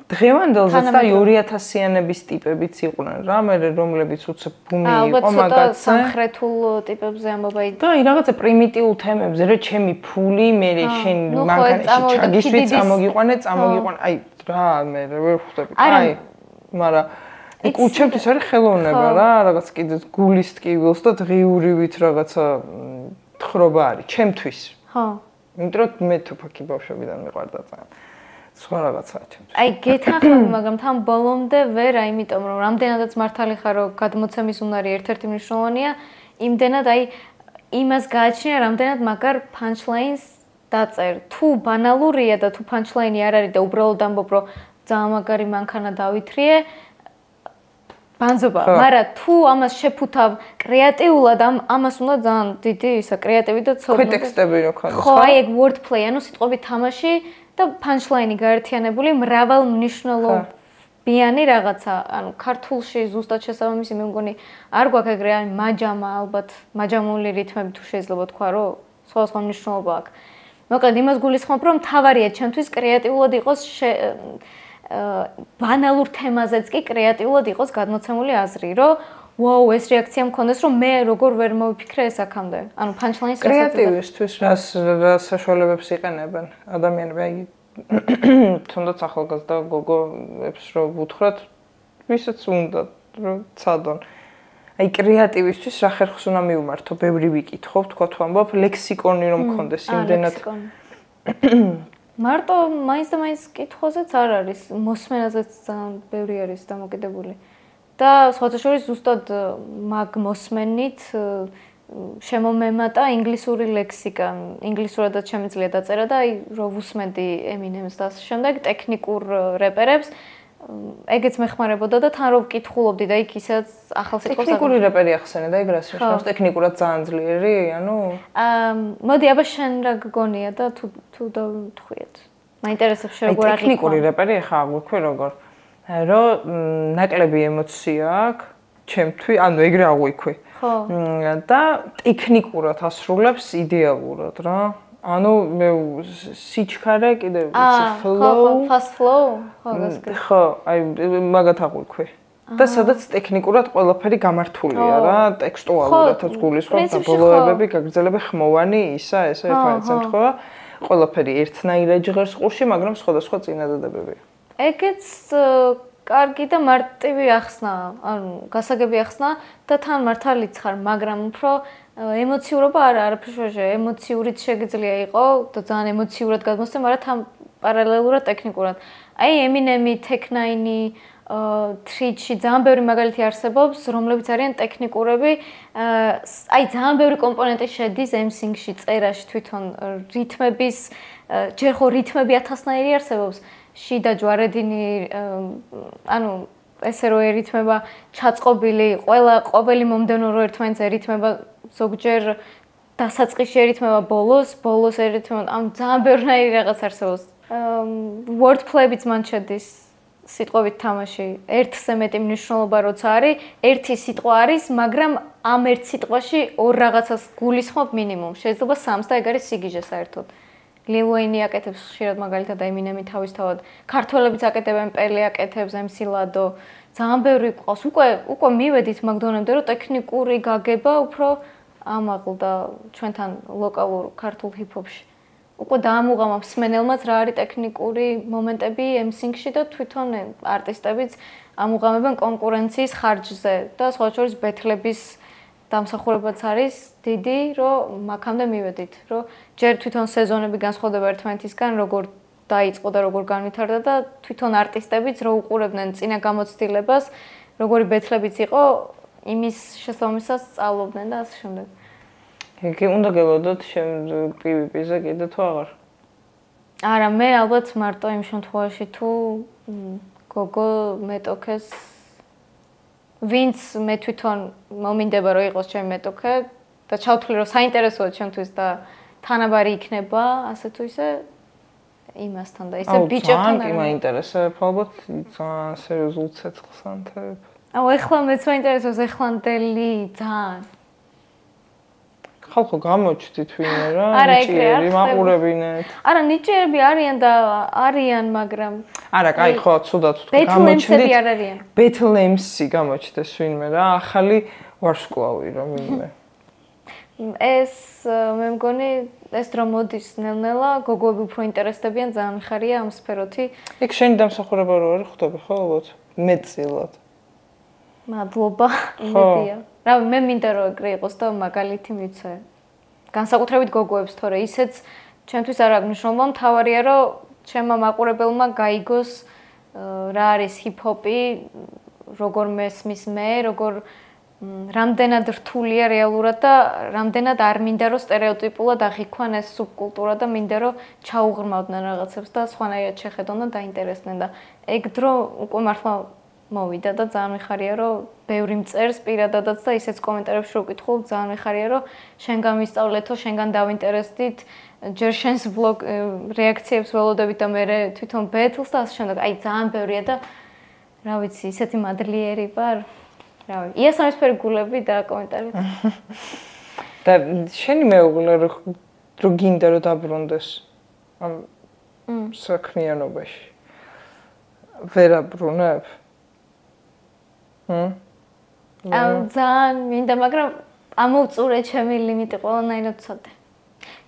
დღევანდელზეც და 2000-იანების ტიპებიც იყვნენ რა, მე რომლებიც უცებ ბუმი იყო მაგაცე. სამხრეთულ ტიპებზე ამბობა იყო. და რაღაცა პრიმიტიულ თემებზე, რა ჩემი ფული, მე შენ მანქანაში ჩაგისვი, წამოგიყვანე, აი რა, მე ვერ ხვდები. აი, მაგრამ კუჩებთვის არის ხელოვნება რა, რაღაც კიდე გულის ტკივილს და დღიურივით რაღაცა თხრობა არის ჩემთვის. ხო. იმიტომ რომ მე თუფაკი ბავშვობიდან მიყვარდა ძალიან. სხვა რაღაცაა ჩემთვის. აი გეთანხმები, მაგრამ თან ბოლომდე ვერა, იმიტომ რომ რამდენადაც მართალი ხარ, რომ გადმოცემის უნარი ერთ-ერთი მნიშვნელოვანია, იმდენად აი იმას გააჩნია, რამდენად მაგარ punch-lines დაწერ. თუ ბანალურია და თუ punch-line-ი არ არის და უბრალოდ ამბობ, რომ ძალიან მაგარი მანქანა დავითრიე, ბანზობა, მაგრამ თუ ამას შეფუთავ კრეატიულად, ამას უნდა ძალიან დიდი ისა კრეატივი და ცოდნა. ქვეტექსტები რო ქონდეს. ხო, აი ეგ wordplay, ანუ სიტყვებით თამაში და punchline-ი გაერთიანებული მრავალ მნიშვნელობიანი რაღაცა, ანუ ქართულში ზუსტად შესაბამისი მე მგონი არ გვაქვს ეგრე, აი მაჯამა ალბათ, მაჯამული რითმები თუ შეიძლება თქვა, რომ სხვადასხვა მნიშვნელობა აქვს. მოკლედ იმას გულისხმობ, რომ თავარია ჩემთვის კრეატიულად იყოს ბანალურ თემაზეც კი კრეატიულად იყოს გადმოცემული აზრი, რომ ვაუ, ეს რეაქცია მქონდეს, რომ მე როგორ ვერ მოვიფიქრე ეს აქამდე. ანუ punchline-ის კრეატივისთვის რა საშუალებებს იყენებენ ადამიანები, აი თუნდაც ახალგაზრდა გოგოებს რო ვუთხრათ, ვისაც უნდა რომ ცადონ. აი კრეატივისთვის რა ხერხს უნდა მიუმართო, ბევრი ვიკითხო, თქვა თუ ამბობ, ლექსიკონი რომ მქონდეს იმდენად. მარტო მაინც და მაინც კითხვაზეც არ არის, მოსმენაზეც ძალიან ბევრი არის დამოკიდებული. და სხვათა შორის ზუსტად მაგ მოსმენით შემომემატა ინგლისური ლექსიკა, ინგლისურადაც შემიძლია დაწერა და აი რო ვუსმენდი Eminem-ს და ასე შემდეგ ტექნიკურ რეპერებს, ეგეც მეხმარებოდა და თან რო ვკითხულობდი და იქ ისაც ახალ სიტყვას ტექნიკური რეპერი ახსენე და ეგ რას ნიშნავს ტექნიკურად ძალიან ძლიერი, ანუ მოდი აბა შენ რა გგონია და თუ დავთხვიეთ. მაინტერესებს შე როგორ აღიქვა. ტექნიკური რეპერი ახლა აღვიქვი როგორ რომ ნაკლები ემოცია აქვს ჩემთვის, ანუ ეგრე აღვიქვი. ხო. და ტექნიკურად ასრულებს იდეალურად რა. ანუ მე სიჩქარე კიდე ვიცი flow, fast flow, ხო, აი მაგათ აღვიქვი. და სადაც ტექნიკურად ყველაფერი გამართულია რა, ტექსტუალურადაც გულისხმობს და ბოლოებები გაგრძელება ხმოვანი ისა, ესა ერთმანეთს ემთხვევა. ყველაფერი ერთნაირად ჟღერს ყურში, მაგრამ სხვადასხვა წინადადებებია. ეგეც კარგი და მარტივი ახსნა, ანუ გასაგები ახსნა და თან მართალიც ხარ, მაგრამ უფრო ემოციურობა არაფერშია, ემოციურიც შეგიძლია იყო და ძალიან ემოციურად გადმოსცემ, მაგრამ თან პარალელურად ტექნიკურად. აი Eminem-ი, Tech 9-ი, Treach-ი ძალიან ბევრი მაგალითი არსებობს, რომლებიც არიან ტექნიკურები. აი ძალიან ბევრი კომპონენტი შედის MC-ში, წერაში თვითონ რითმების, ჯერ ხო რითმები 1000-ნაირი არსებობს. შიდა ჯვარედინი, ანუ ესე რო ერითმება ჩაწყობილი, ყოველი მომდევნო რო ერთმანეთს ერითმება, ზოგჯერ დასაწყისში ერითმება ბოლოს ერითმება, ამ ძალიან ბევრნაირი რაღაც არსებობს. wordplay-იც მან შედის სიტყვებით თამაში. ერთზე მეტი მნიშვნელობა როცა არის, ერთი სიტყვა არის, მაგრამ ამ ერთ სიტყვაში ორ რაღაცას გულისხმობ მინიმუმ. შეიძლება 3 და ეგ არის სიგიჟე საერთოდ. Lil Wayne აკეთებს ხშირად მაგალითად Eminem-ი თავისთავად. ქართველებიც აკეთებენ, პელი აკეთებს, MC Lado. ძალიან ბევრი ყავს. უკვე მივედით მაგდონემდე, რომ ტექნიკური გაგება უფრო ამაღლდა ჩვენთან ლოკალურ ქართულ ჰიპ-ჰოპში. უკვე დაამუღამა მსმენელმაც რა არის ტექნიკური მომენტები MC-ში და თვითონ არტისტებიც ამუღამებენ კონკურენციის ხარჯზე და სხვა შორის ბეთლების დამსახურებაც არის დიდი, რომ მაგამდე მივედით, რომ ჯერ თვითონ სეზონები განსხვავდება ერთმანეთისგან, როგორ დაიწყო და როგორ განვითარდა და თვითონ არტისტებიც რო უყურებდნენ წინა გამოცდილებას, როგორი ბეთლებიც იყო, იმის შესაბამისად სწავლობდნენ და ასე შემდეგ. იგი უნდა გელოდოთ PvP-ზე კიდე თუ აღარ? არა, მე ალბათ მარტო იმ შემთხვევაში თუ გოგო მეტოქეს ვინც მე თვითონ მომინდება რომ იყოს ჩემი მეტოქე და ჩავთვლი რომ საინტერესოა ჩემთვის და თანაბარი იქნება, ასე თუ ისე იმასთან და ისე ბიჭებთან არ მაინტერესებს, ალბათ ძალიან სერიოზულ ცეცხლს ანთებ. ეხლა მეც მაინტერესებს ეხლანდელი ძალიან ხალხო გამოჩდით ვინმე რა, ნიჭიერი მაყურებინეთ. არა, ნიჭიერები არიან და არიან, მაგრამ არა, კაი, ხო, ცუდად ვთქვი, გამოჩდით. არ არიან. Bethlehem-ში გამოჩდეს ვინმე რა, ახალი ვარსკვლავი რა ვინმე. ეს მე მგონი ეს რომ მოდის ნელ-ნელა, გოგოები უფრო ინტერესდებიან, ძალიან მიხარია ამ სფეროთი. იქ შენი დამსახურება რო არის, ხვდები ხო ალბათ? მეტწილად. მადლობა, იმედია. რა მე მინდა რომ ეგრე იყოს და მაგალითი მიცე. განსაკუთრებით გოგოებს, თორე ისეც ჩემთვის არ აქვს მნიშვნელობა, მთავარია რომ ჩემმა მაყურებელმა გაიგოს რა არის ჰიპ-ჰოპი, როგორ მესმის მე, როგორ რამდენად რთულია რეალურად და რამდენად არ მინდა რომ სტერეოტიპულად აღიქვან ეს სუბკულტურა და მინდა რომ ჩაუღრმავდნენ რაღაცებს და სხვანაირად შეხედონ და დაინტერესდნენ და ეგ დრო უკვე მართლა მოვიდა და ძალიან მიხარია რომ ბევრი მწერს პირადადაც და ისეც კომენტარებში რო ვკითხულობ ძალიან მიხარია რომ შენგან ვისწავლეთო, შენგან დავინტერესდით, ჯერ შენს ბლოგ რეაქციებს ველოდებით და მე თვითონ ბეთლს და ასე შემდეგ. აი ძალიან ბევრია და რა ვიცი, ისეთი მადლიერი ვარ. რა ვიცი, იასამისფერი გულები და კომენტარები. და შენი მეუღლე რო გინდა რომ დაბრუნდეს ამ საქმიანობაში. ვერაბრუნებ? ძალიან მინდა, მაგრამ ამოვწურე ჩემი ლიმიტი ყველანაირად ცოტა.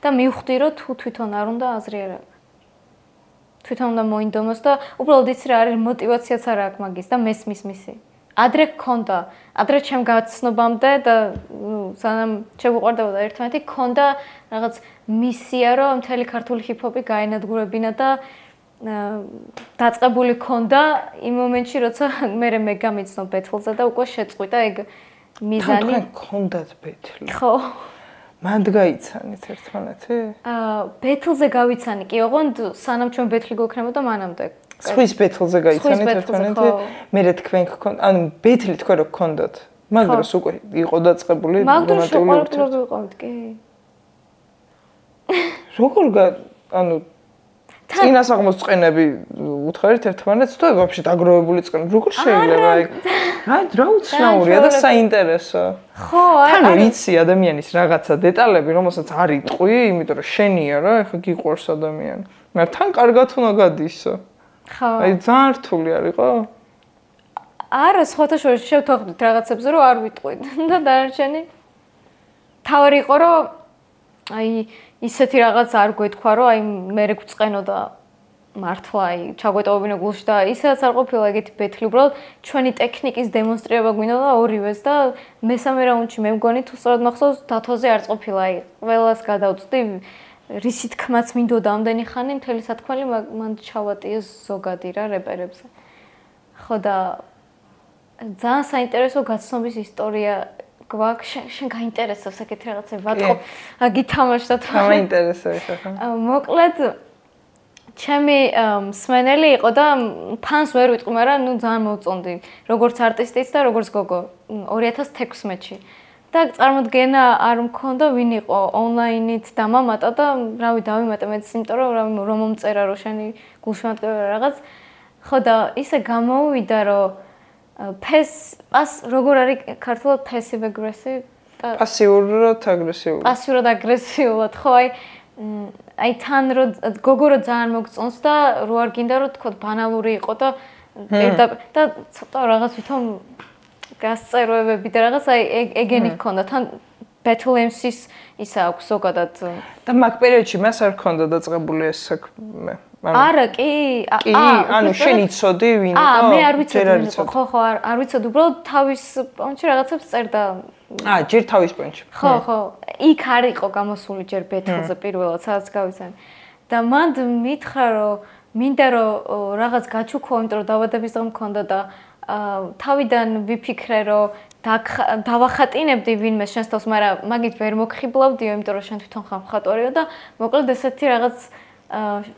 და მივხვდი რომ თუ თვითონ არ უნდა აზრი არ აქვს. თვითონ უნდა მოინდომოს და უბრალოდ იცი რა არის мотиваციაც არ აქვს მაგის და მესმის მისი. ადრე გქონდა, ადრე ჩემ გაცნობამდე და სანამ შეგვიყვარდებოდა ერთმანეთი, გქონდა რაღაც მისია რომ მთელი ქართული ჰიპ-ჰოპი გაენადგურებინა და დაწყებული ქონდა იმ მომენტში, როცა მე გამიცნო ბეთლზე და უკვე შეწყვიტა ეგ მიზანი. თქვენ გქონდათ ბეთლი? ხო. მანდ გაიცანით ერთმანეთი? ბეთლზე გავიცანი კი, ოღონდ სანამ ჩვენ ბეთლი გვექნებოდა მანამდე. სხვის ბეთლზე გაიცანით ერთმანეთი? მე თქვენ გქონდათ, ანუ ბეთლი თქვენ რო გქონდათ. მაგ დროს უკვე იყო დაწყებული მონატეული ურთიერთობა ვიყავით, კი. როგორ ანუ წინასაღმოსწყენები უთხარით ერთმანეთს თუ ვაფშე დაგროვებული წყენი როგორ შეიძლება ეგ რა უცნაურია და საინტერესო ხო ანუ იცი ადამიანის რაღაცა დეტალები რომელსაც არ იტყვი იმიტომ რომ შენია რა ეხა გიყვარს ადამიანი მაგრამ თან კარგად უნდა გადისო ხო აი ძალიან რთული არისო არა სხვათა შორის შევთანხმდით რაღაცებზე რომ არ ვიტყვით და დანარჩენი თავი იყო რომ აი ისეთი რაღაც არ გვეთქვა რომ აი მე გვწყენო და მართლა აი ჩაგვეტოვებინო გულში და ისედაც არ ყოფილა ეგეთი ბეთლი უბრალოდ ჩვენი ტექნიკის დემონსტრირება გვინდოდა ორივეს და მესამე რაუნდში მე მგონი თუ სწორად მახსოვს დათოზე არც ყოფილა აი ყველას გადავწვდი რისი თქმაც მინდოდა ამდენი ხანი მთელი სათქმელი მან ჩავატიეს ზოგადი რა რეპერებზე ხო და ძალიან საინტერესო გაცნობის ისტორია გვაქვს შენ გაინტერესებს ეგეთი რაღაცები ვატყობ აგითამაშდა თქო მაინტერესებს ახლა მოკლედ ჩემი მსმენელი იყო და ფანს ვერ ვიტყვი მაგრამ ნუ ძალიან მოვწონდი როგორც არტისტიც და როგორც გოგო 2016-ში და წარმოდგენა არ მქონდა ვინ იყო ონლაინით დამამატა და რავი დავიმატე მეც იმიტომ რომ მომწერა რომ შენი გულშემატკივრება რაღაც ხო და ისე გამოუვიდა რომ როგორ არის ქართულად passive aggressive პასიურად აგრესიული პასიურად აგრესიულად ხო აი აი თან რო გოგო რო ძალიან მოგწონს და რო არ გინდა რომ თქო ბანალური იყო და და ცოტა რაღაც თვითონ გასწეროებები და რაღაც აი ეგენი გქონდა თან Battle MC-ს ისა აქვს ზოგადად და მაგ პერიოდში მას არ ქონდა დაწყებული ეს საქმე. არა, კი. კი, ანუ შენ იცოდი ვინ იყო? მე არ ვიცოდი. ხო, არ ვიცოდი. უბრალოდ თავის პონჩი რაღაცებს წერდა. ჯერ თავის პონჩი. ხო. იქ არ იყო გამოსული ჯერ Battle-ზე პირველად, სადაც გავიცანი. და მანდ მითხრა რომ მინდა რომ რაღაც გაჩუქო, იმიტომ რომ დაბადების დღე მქონდა და თავიდან ვიფიქრე რომ დავახატინებდი ვინმე შენს თავს, მაგრამ მაგით ვერ მოგხიბლავდიო, იმიტომ რომ შენ თვითონ ხარ მხატვარიო და მოკლედ ესეთი რაღაც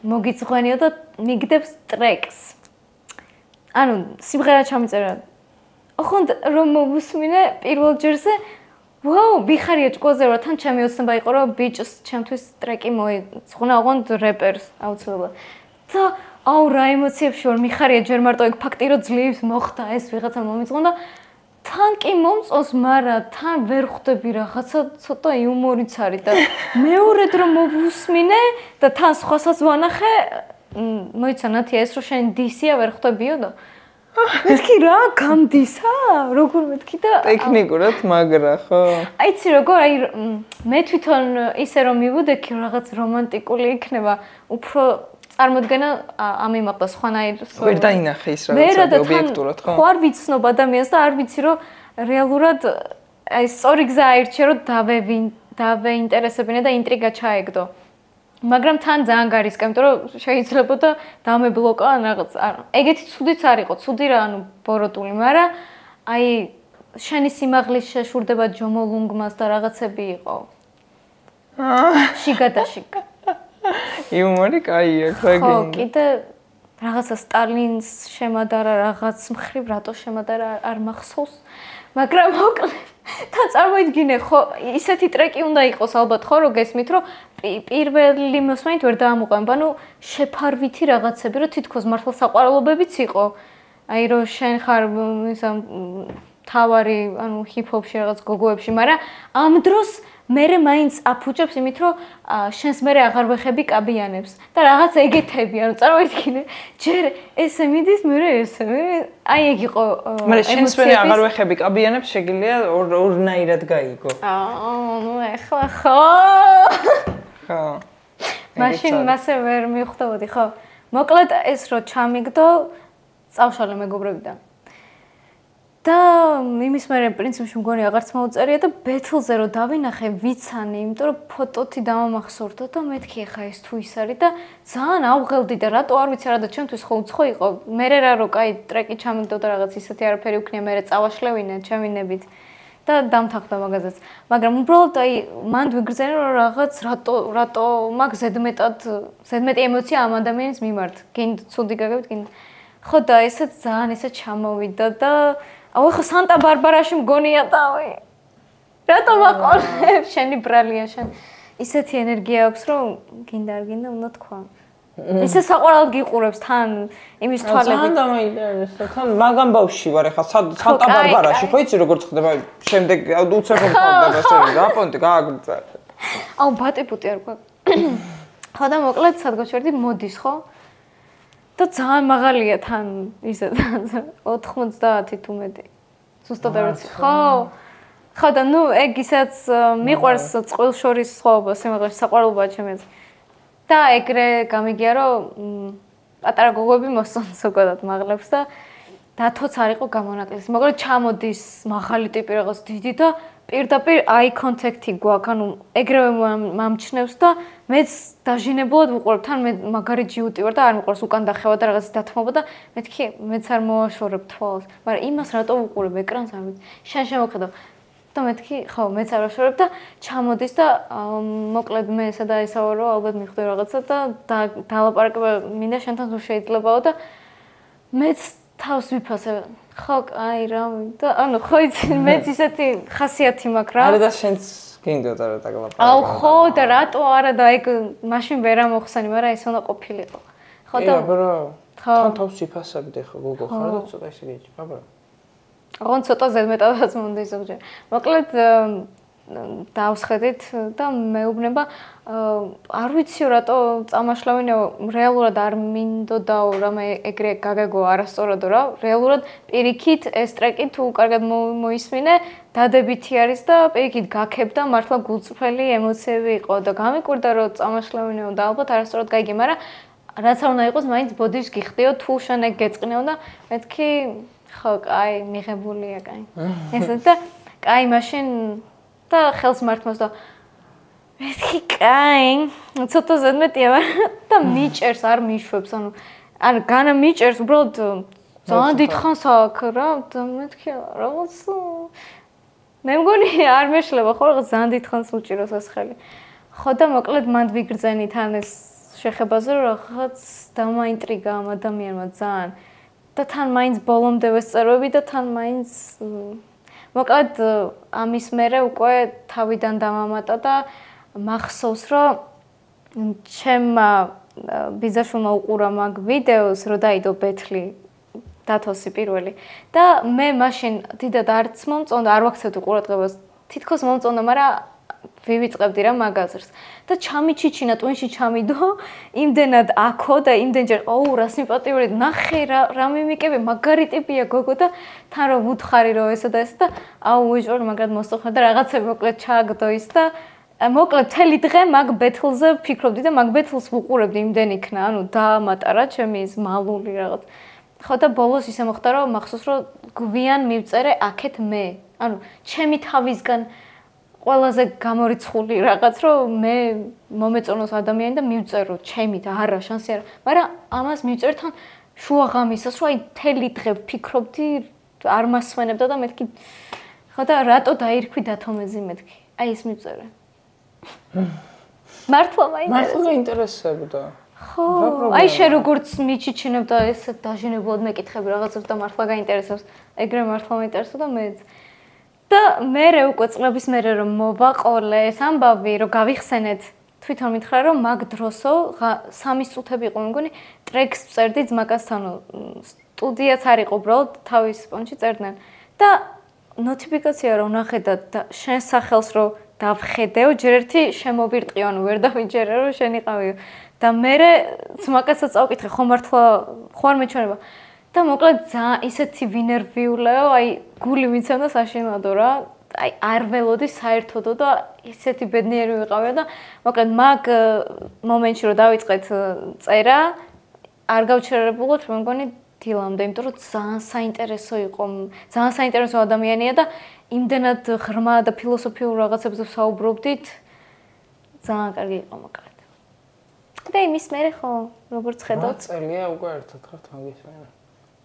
მოგიწღვენიო და მიგდებს ტრეკს. ანუ სიმღერა ჩამიწერა. ოღონდ რომ მოვუსმინე პირველ ჯერზე, ვაუ, ბიხარია ჭკუაზე რა თან ჩემი ოცნება იყო რომ ბიჭს ჩემთვის ტრეკი მოიძღვნა, ოღონდ რეპერს აუცილებლად. და აუ რა ემოციებში ვარ, მიხარია ჯერ მარტო ეგ ფაქტი რომ ძლივს მოხდა ეს ვიღაცა მომიძღვნა. თან კი მომწონს, მაგრამ თან ვერ ხვდები რაღაცა ცოტა იუმორიც არის და მეორედ რომ მოვუსმინე და თან სხვასაც ვანახე, მოიცა ნათია ეს რომ შენ დისია ვერ ხვდებიო და მეთქი რა გამდისა? როგორ მეთქი და ტექნიკურად მაგრა, ხო? აიცი როგორ აი მე თვითონ ისე რომ მივუდექი რაღაც რომანტიკული იქნება, უფრო წარმოდგენა ამ იმაყდა სხვანაირ ვერ დაინახე ის რაღაცა ობიექტურად, ხო? ხო არ ვიცნობ ადამიანს და არ ვიცი რომ რეალურად აი სწორი გზა აირჩიე რომ დავეინტერესებინე და ინტრიგა ჩაეგდო. მაგრამ თან ძალიან გარისკა, იმიტომ რომ შეიძლება და დამებლოკა ან რაღაც ეგეთი ცუდიც არ იყო, ცუდი რა ანუ ბოროტული, მაგრამ აი შენი სიმაღლის შეშურდება ჯომოლუნგმას და რაღაცები იყო. შიგა და შიგა. იუმორი კაია, ხაგინდა. ხო, კიდე რაღაცა სტალინს შემადარა, რაღაც მხრივ რატო შემადარა არ მახსოვს. მაგრამ მოკლედ თან წარმოიდგინე, ხო, ისეთი ტრეკი უნდა იყოს ალბათ, ხო, რომ გესმით, რომ პირველი მოსმენით ვერ დაამოყვან, ანუ შეფარვითი რაღაცები, რომ თითქოს მართლა საყვარელობებიც იყო. აი რომ შენ ხარ ისა თავარი, ანუ ჰიპ-ჰოპში რაღაც გოგოებში, მაგრამ ამ დროს მერე მაინც აფუჭებს იმით, რომ შენს მერე აღარ ვეხები კაბიანებს და რაღაც ეგეთები, ანუ წარმოიდგინე, ჯერ ესე მიდის, მერე ესე. აი ეგ იყო. მაგრამ შენს მერე აღარ ვეხები კაბიანებს, შეგიძლია ორნაირად გაიგო. ნუ ეხლა ხო. ხო. მაშინ მასე ვერ მივხვდებოდი, ხო? მოკლედ ეს რო ჩამიგდო, წავშალე მეგობრებიდან. და იმის მერე პრინციპში მგონი აღარც მოუწერია და Battle-ზე რო დავინახე ვიცანი, იმიტომ რომ ფოტოთი დამამახსოვრდო და მეთქი ხა ეს თუ ის არის და ძალიან ავღელდი და რატო არ ვიცი რა და ჩემთვის ხო უცხო იყო. მერე რა რო კაი ტრეკი ჩამიგდო და რაღაც ისეთი არაფერი უქნია, მერე წავაშლევინე ჩემინებით და დამთანხმდა მაგაზეც. მაგრამ უბრალოდ აი მანდ ვიგრძენე რომ რაღაც რატო მაგ ზედმეტი ემოცია ამ ადამიანის მიმართ. გინდ ცუდი გაგებით, გინდ ხო და ესეც ძალიან ისე ჩამოვიდა და აუ ხო სანტა-ბარბარაში მგონია და რატო მაყოლებ შენი ბრალია შენ ისეთი ენერგია აქვს რომ გინდა არ გინდა უნდა თქვა ისე საყვარელად გიყურებს თან იმის თვალებით ძალიან დამაინტერესა თან მაგამ ბავშვი ვარ ეხლა სანტა-ბარბარაში ხო იცი როგორ ხდება შემდეგ უცებ ხდება ესე რა პონტი გააგრძა აუ ბატიპუტი არ გვაქვს ხო და მოკლედ სადგოშერდი მოდის ხო და ძალიან მაღალია თან ისე 90 თუ მეტი. ზუსტად არ ვიცი. ხო და ნუ ეგ ისაც მიყვარს წყვილ შორის სხვაობა სიმაღლეში საყვარელობაა ჩემს. და ეგრე გამიგია რომ პატარა გოგოები მოსწონს ზოგადად მაღლებს და დათოც არ იყო გამონაკლისი. მოკლედ ჩამოდის მაღალი ტიპი რაღაც დიდი და პირდაპირ აი კონტაქტი გვაქვს, ანუ ეგრევე მომჩნევს და მეც დაჟინებლად ვუყურებ, თან მე მაგარი ჯიუტი ვარ და არ მიყვარს უკან დახევა და რაღაც დათმობა და მეთქი მეც არ მოვაშორებ თვალს, მაგრამ იმას რატო ვუყურებ ეკრანს არ ვიცი. შენ შემოხედავ და მეთქი, ხო, მეც არ ვაშორებ და ჩამოდის და მოკლედ მე სადა ესავა რომ ალბათ მიხვდი რაღაცა და დალაპარაკება მინდა შენთან თუ შეიძლებაო და მეც თავს ვიფასებ. ხო, აი რა და ანუ ხო იცი მეც ისეთი ხასიათი მაქვს რა. არა და შენც გინდოდა რა დაგლაპარაკო. აუ ხო და რატო არა და ეგ მაშინ ვერ ამოხსენი, მაგრამ ეს უნდა ყოფილიყო. ხო და აბა. ხო. თან თავს ვიფასებდი ხო გოგო ხარ და ცოტა ისე გიჭი, აბა. აღონ ცოტა ზედმეტადაც მომდი ზოგჯერ. მოკლედ დავსხედით და მეუბნება არ ვიცი რატო წამაშლავინეო რეალურად არ მინდოდაო რამე ეგრე გაგაგო არასწორადო რა რეალურად პირიქით ეს ტრეკი თუ კარგად მოისმინე დადებითი არის და პირიქით გაქებდა მართლა გულწრფელი ემოციები იყო და გამიკვირდა რომ წამაშლავინეო და ალბათ არასწორად გაიგე მაგრამ რაც არ უნდა იყოს მაინც ბოდიშ გიხდიო თუ შენ ეგ გეწყინეო და მეთქი ხო კაი მიღებულია კაი ესე და კაი მაშინ და ხელს მართმოს და მეთქი კაი ცოტა ზედმეტია და მიჭერს არ მიშვებს ანუ განა მიჭერს უბრალოდ ძალიან დიდხანს აქ რა და მეთქი რაღაც მე მგონი არ მეშლება ხო რაღაც ძალიან დიდხანს უჭიროს ეს ხელი ხო და მოკლედ მანდ ვიგრძენი თან ეს შეხებაზე რომ რაღაც დამაინტრიგა ამ ადამიანმა ძალიან და თან მაინც ბოლომდე ვესწრები და თან მაინც მოკლედ ამის მერე უკვე თავიდან დამამატა და მახსოვს რომ ჩემმა ბიძაშვილმა უყურა მაგ ვიდეოს რომ დაიდო ბეთლი დათოსი პირველი და მე მაშინ დიდად არც მომწონდა არ ვაქცევდი ყურადღებას თითქოს მომწონდა მაგრამ ვივიწყებდი რა მაგაზრს და ჩამიჩიჩინა ტვინში ჩამიდო იმდენად აქო და იმდენჯერ ოუ რა სიმპათიური ნახე რა მიმიკები მაგარი ტიპია გოგო და თან რომ ვუთხარი რომ ესა და ესა და აუ უიჭვარ მაგრად მოსწოხდა და რაღაცები მოკლედ ჩააგდო ის და მოკლედ მთელი დღე მაგ ბეთლზე ფიქრობდი და მაგ ბეთლს ვუყურებდი იმდენ იქნა ანუ დაამატარა ჩემი ის მალული რაღაც ხო და ბოლოს ისე მოხდა რომ მახსოვს რომ გვიან მივწერე აქეთ მე ანუ ჩემი თავისგან ყველაზე გამორიცხული რაღაც რომ მე მომეწონოს ადამიანი და მივწერო ჩემით არა შანსი არა მაგრამ ამას მივწერთან შუაღამისას რომ აი მთელი დღე ფიქრობდი არ მასვენებდა და მეთქი ხო და რატო დაირქვი დათომეზე მეთქი აი ეს მივწერე მართლა მაინტერესებდა ხო აი შე როგორც მიჩიჩინებ და ესე დაჟინებლად მეკითხები რაღაცებს და მართლა გაინტერესებს ეგრე მართლა მაინტერესო და მეც და მერე უკვე წლების მერე რომ მოვაყოლე ეს ამბავი რომ გავიხსენეთ თვითონ მითხრა რომ მაგ დროსო 3 წუთები იყო მეგონი ტრეკს წერდი ძმაკასთან სტუდიაც არ იყო უბრალოდ თავის ფონში წერდნენ და ნოტიფიკაცია რომ ნახე და შენ სახელს რომ დავხედეო ჯერ ერთი შემოვირტყიო ანუ ვერ დავიჯერე რომ შენ იყავიო და მერე ძმაკასაც წავკითხე ხო მართლა ხო არ მეჩვენება და მოკლედ ძალიან ისეთი ვინერვიულეო, აი გული მიცემდა საშინლადო რა. აი არ ველოდი საერთოდო და ისეთი ბედნიერი ვიყავია და მოკლედ მაგ მომენტში რომ დავიწყეთ წერა, არ გავჩერებულოთ მე მგონი დილამდე, იმიტომ რომ ძალიან საინტერესო იყო, ძალიან საინტერესო ადამიანია და იმდენად ღრმა და ფილოსოფიურ რაღაცებზე ვსაუბრობდით. ძალიან კარგი იყო მოკლედ. და იმის მერე ხო, როგორც ხედავთ, წელია უკვე ერთად ხართ მაგისმენა.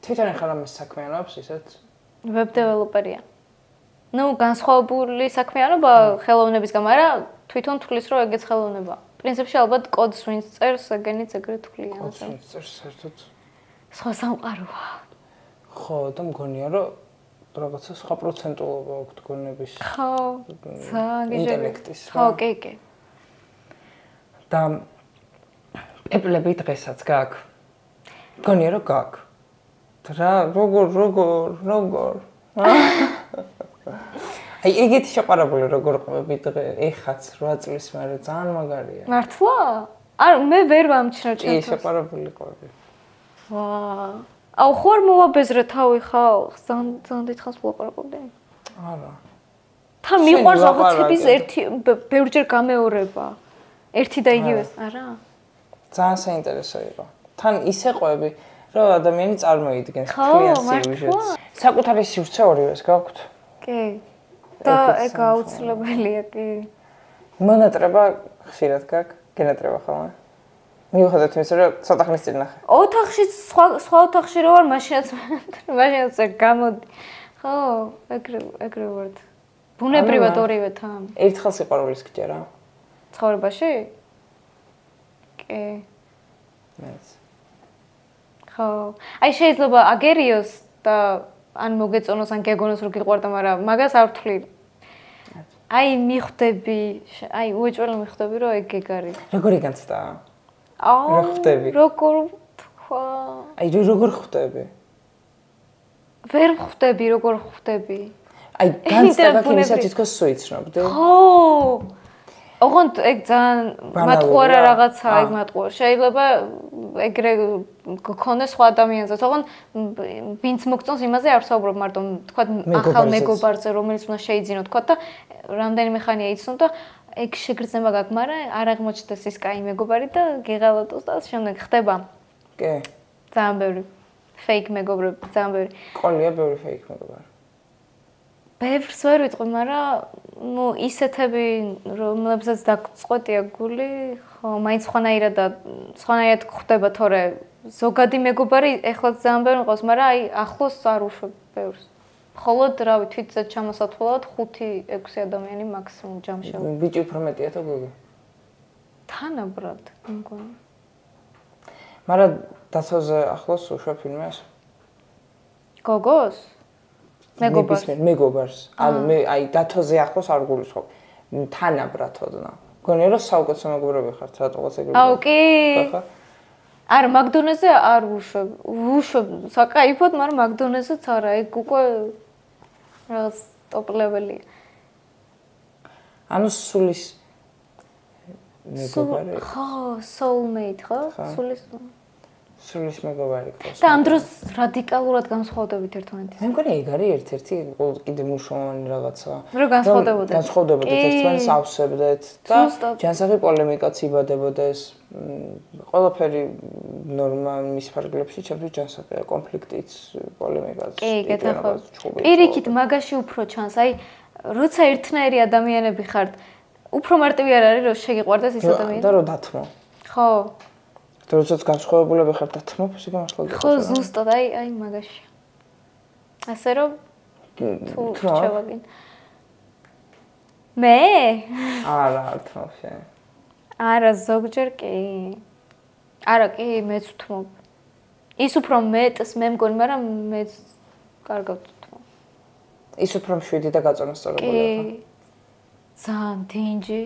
თვითონ ახლა ამის საქმიანობს ისეთ ვებ დეველოპერია. ნუ განსხვავებული საქმიანობა ხელოვნებისგან, მაგრამ თვითონ თulis რომ ეგეც ხელოვნება. პრინციპში ალბათ კოდს ვინც წერს, ეგენიც ეგრე თვლიან. კოდს ვინც წერს საერთოდ სხვა სამყაროა. ხო, და მგონია რომ რაღაცა სხვა პროცენტულობა აქვს გონების. ხო. ინტელექტის. ხო, კი. და ეპლები დღესაც გაქვს. მგონია რომ გაქვს. რა როგორ აი ეგეთი შეყარებული როგორ ყვები დღე ეხაც 8 წლის მერე ძალიან მაგარია მართლა? არ მე ვერ ვამჩნევ ჩემთვის კი შეყარებული ყვები ვა აუ ხوار მოვაბეზრე თავი ხალხს ძალიან დიდხანს ვლაპარაკობდი არა თან მიყვარს რაღაცების ერთი ბევრჯერ გამეორება ერთი და იგივეს არა ძალიან საინტერესო იყო თან ისე ყვები რომ ადამიანი წარმოიდგენს თლიან სიუჟეტს. საკუთარი სივრცე ორივეს გაქვთ? კი. და ეგ აუცილებელია, კი. მონატრება ხშირად გაქვს? გენატრება ხოლმე? მიუხედავად იმისა, რომ ცოტა ხნის წინ ნახე. ოთახში სხვა ოთახში რო ვარ, მაშინაც გამოდი. ხო, ეგრე ვარ. ბუნებრივად ორივე თან. ერთხელ სიყვარულის გჯერა? ცხოვრებაში? კი. მეც. ხო. აი შეიძლება აგერიოს და ან მოგეწონოს ან გეგონოს რომ გიყვარდა, მაგრამ მაგას არ ვთვლი. აი მიხვდები, აი უეჭველი მიხვდები რომ ეგ არის. როგორი განცდა? რა ხვდები? როგორ თქვა? აი როგორ ხვდები? ვერ ხვდები, როგორ ხვდები? აი განცდა გაქვს იმისა თითქოს სუიცნობდი. ხო. ოღონდ ეგ ძალიან მატყუარა რაღაცა, ეგ მატყუარა. შეიძლება ეგრე გქონდეს სხვა ადამიანზე. ოღონდ ვინც მოგწონს იმაზე არ ვსაუბრობ მარტო, თქვა ახალ მეგობარზე, რომელიც უნდა შეიძინო, თქვა და რამდენიმე ხანია იცნო და ეგ შეგრძნება გაქვს, მაგრამ არ აღმოჩნდეს ის კაი მეგობარი და გეღალატოს და შემდეგ ხდება. კი. ძალიან ბევრი fake მეგობრები, ძალიან ბევრი. ყოლია ბევრი fake მეგობარი. ბევრს ვერ ვიტყვი, მაგრამ ისეთები, რომლებსაც დაგწყვეტია გული, ხო, მაინც სხვანაირად ხდება, თორე ზოგადი მეგობარი ეხლა ძალიან ბევრი მყავს, მაგრამ აი ახლოს არ უშვებ ბევრს. მხოლოდ რავი, თვითზე ჩამოსათვალად 5-6 ადამიანი მაქსიმუმ ჯამში. ბიჭი უფრო მეტია თუ გოგო? თანაბრად, მგონი. მაგრამ დათოზე ახლოს უშვებ ფილმებს? გოგოს? მეგობარს. ანუ მე აი დათოზე ახლოს არ გულისხმობ. თანაბრად ოდნა. გონია რომ საუკეთესო მეგობრები ხართ, რატოღაც ეგრე. აუ კი. არა, მაგდონეზე არ უშვებ. უშვებ საკაიფოდ, მაგრამ მაგდონეზეც არა, ეგ უკვე რაღაც ტოპ ლეველი. ანუ სულის მეგობარი. ხო, soulmate ხო? სულის მეგობარი გქონს. და ამ დროს რადიკალურად განსხვავდებით ერთმანეთისგან. მე მგონი ეგ არის ერთ-ერთი კიდე მნიშვნელოვანი რაღაცა. რომ განსხვავდებოდეთ. განსხვავდებოდეთ ერთმანეთს ავსებდეთ და ჯანსაღი პოლემიკაც იბადებოდეს. ყველაფერი ნორმა მის ფარგლებში ჩემთვის ჯანსაღია, კონფლიქტიც, პოლემიკაც. კი, გეთახმობ. პირიქით მაგაში უფრო ჩანს, აი როცა ერთნაირი ადამიანები ხართ, უფრო მარტივი არ არის რომ შეგიყვარდეს ის ადამიანი. და რომ დათმო. ხო. და როდესაც განსხვავებულები ხართ დათმობ, ისე გამართლდება. ხო, ზუსტად, აი მაგაში. ასე რომ თუ შევაგინ. მე? არა, არ თმობ შენ. არა, ზოგჯერ კი. არა, კი, მეც ვთმობ. ის უფრო მეტს მე მგონი, მაგრამ მეც კარგად ვთმობ. ის უფრო მშვიდი და გაწონასწორებულია. კი. ძალიან დინჯი.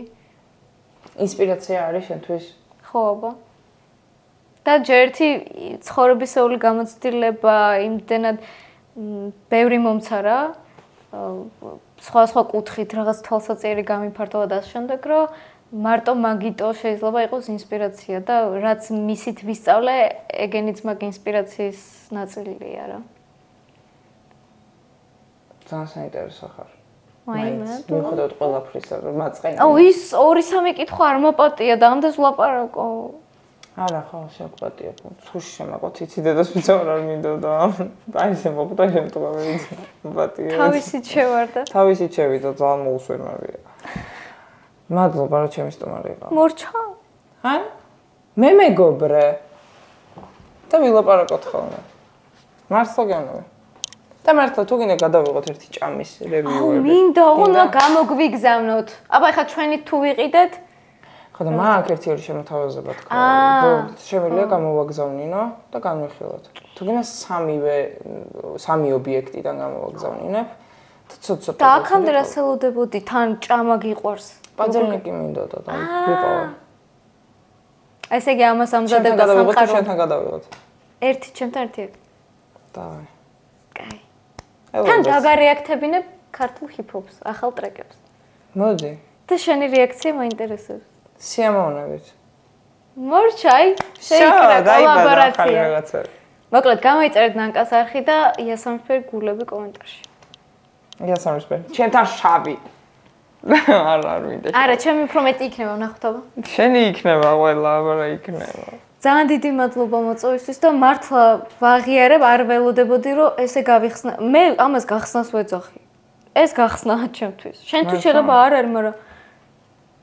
ინსპირაცია არის შენთვის? ხო, აბა. და ჯერთი ცხოვრებისეული გამოცდილება იმდენად ბევრი მომცარა სხვა კუთხით რაღაც თვალსაჩინო გამიფართოვა და შემდეგ რომ მარტო მაგიტო შეიძლება იყოს ინსპირაცია და რაც მისით ვისწავლე ეგენიც მაგ ინსპირაციის ნაწილია რა. ძალიან საინტერესო ხარ. მაინც მიუხედავად ყველაფრისა რომ მაწყენა. აუ ის 2-3 კითხვა არ მოპატია და ამდენს ვლაპარაკო. არა, ხო, შეგვატია. ხუში შემაყოთ, იცი დედას ვიძაურ არ მინდოდა. აი ესე მოპატა შემთხვევა ვიცი. მოპატია. თავისით შევარდა. თავისით შევიდა, ძალიან მოусვენარია. მადლობა, რომ ჩემი სტუმარი იყო. მორჩა. ან? მე მეგობრე. და ვილაპარაკოთ ხოლმე. მართლა განოვე. და მართლა თუ გინდა გადავიღოთ ერთი ჭამის რევიუები. აუ, მინდა, უნდა გამოგვიგზავნოთ. აბა ეხლა ჩვენი თუ ვიყიდეთ ხო და მაგ ერთი-ორი შემოთავაზება თქვა. შემიძლია გამოვაგზავნინო და განვიხილოთ. თუ გინდა სამი ობიექტიდან გამოვაგზავნინებ და ცოტა-ცოტა. და აქამდე რა სელოდებოდი, თან ჭამა გიყვარს. პაძერნიკი მინდოდა და ვიპოვე. ესე იგი ამას ამზადებდა სამყარო. შენთან გადავიღოთ. ერთი ჩემთან ერთი. დავай. კაი. თან დაგარეაქტებინებ ქართულ ჰიპ-ჰოპს, ახალ ტრეკებს. მოდი. და შენი რეაქცია მაინტერესებს. სიამოვნებით. მორჩაი, შეიკრა კოლაბორაცია. მოკლედ გამოიწერეთ ნანკას არხი და იასამისფერი გულები კომენტარში. იასამისფერი. ჩემთან შავი. არ მინდა. არა, ჩემი უფრო მეტი იქნება, ნახოთ აბა. შენი იქნება ყველა, აბა იქნება. ძალიან დიდი მადლობა მოწვევისთვის და მართლა ვაღიარებ, არ ველოდებოდი რომ ესე გავიხსნა. მე ამას გახსნას ვეძახი. ეს გახსნა ჩემთვის. შენთვის შეიძლება არ არის, მაგრამ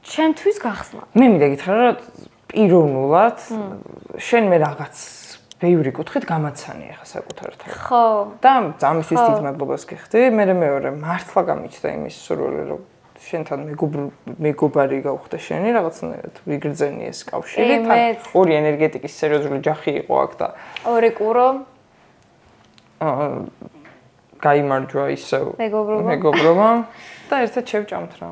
ჩემთვის გახსნა. მე მინდა გითხრა რომ პიროვნულად შენ მე რაღაც ბევრი კუთხით გამაცანია ხა საკუთარ თავად. ხო. და ამისთვის დიდ მადლობას გიხდი. მე მეორე მართლა გამიჩნდა იმის სურვილი რომ შენთან მეგობარი გავხდე შენი რაღაცნაირად ვიგრძენი ეს კავშირი თან ორი ენერგეტიკის სერიოზული ჯახი იყო აქ და ორი კურო გაიმარჯვა ისევ მეგობრობა და ერთად შევჭამთ რა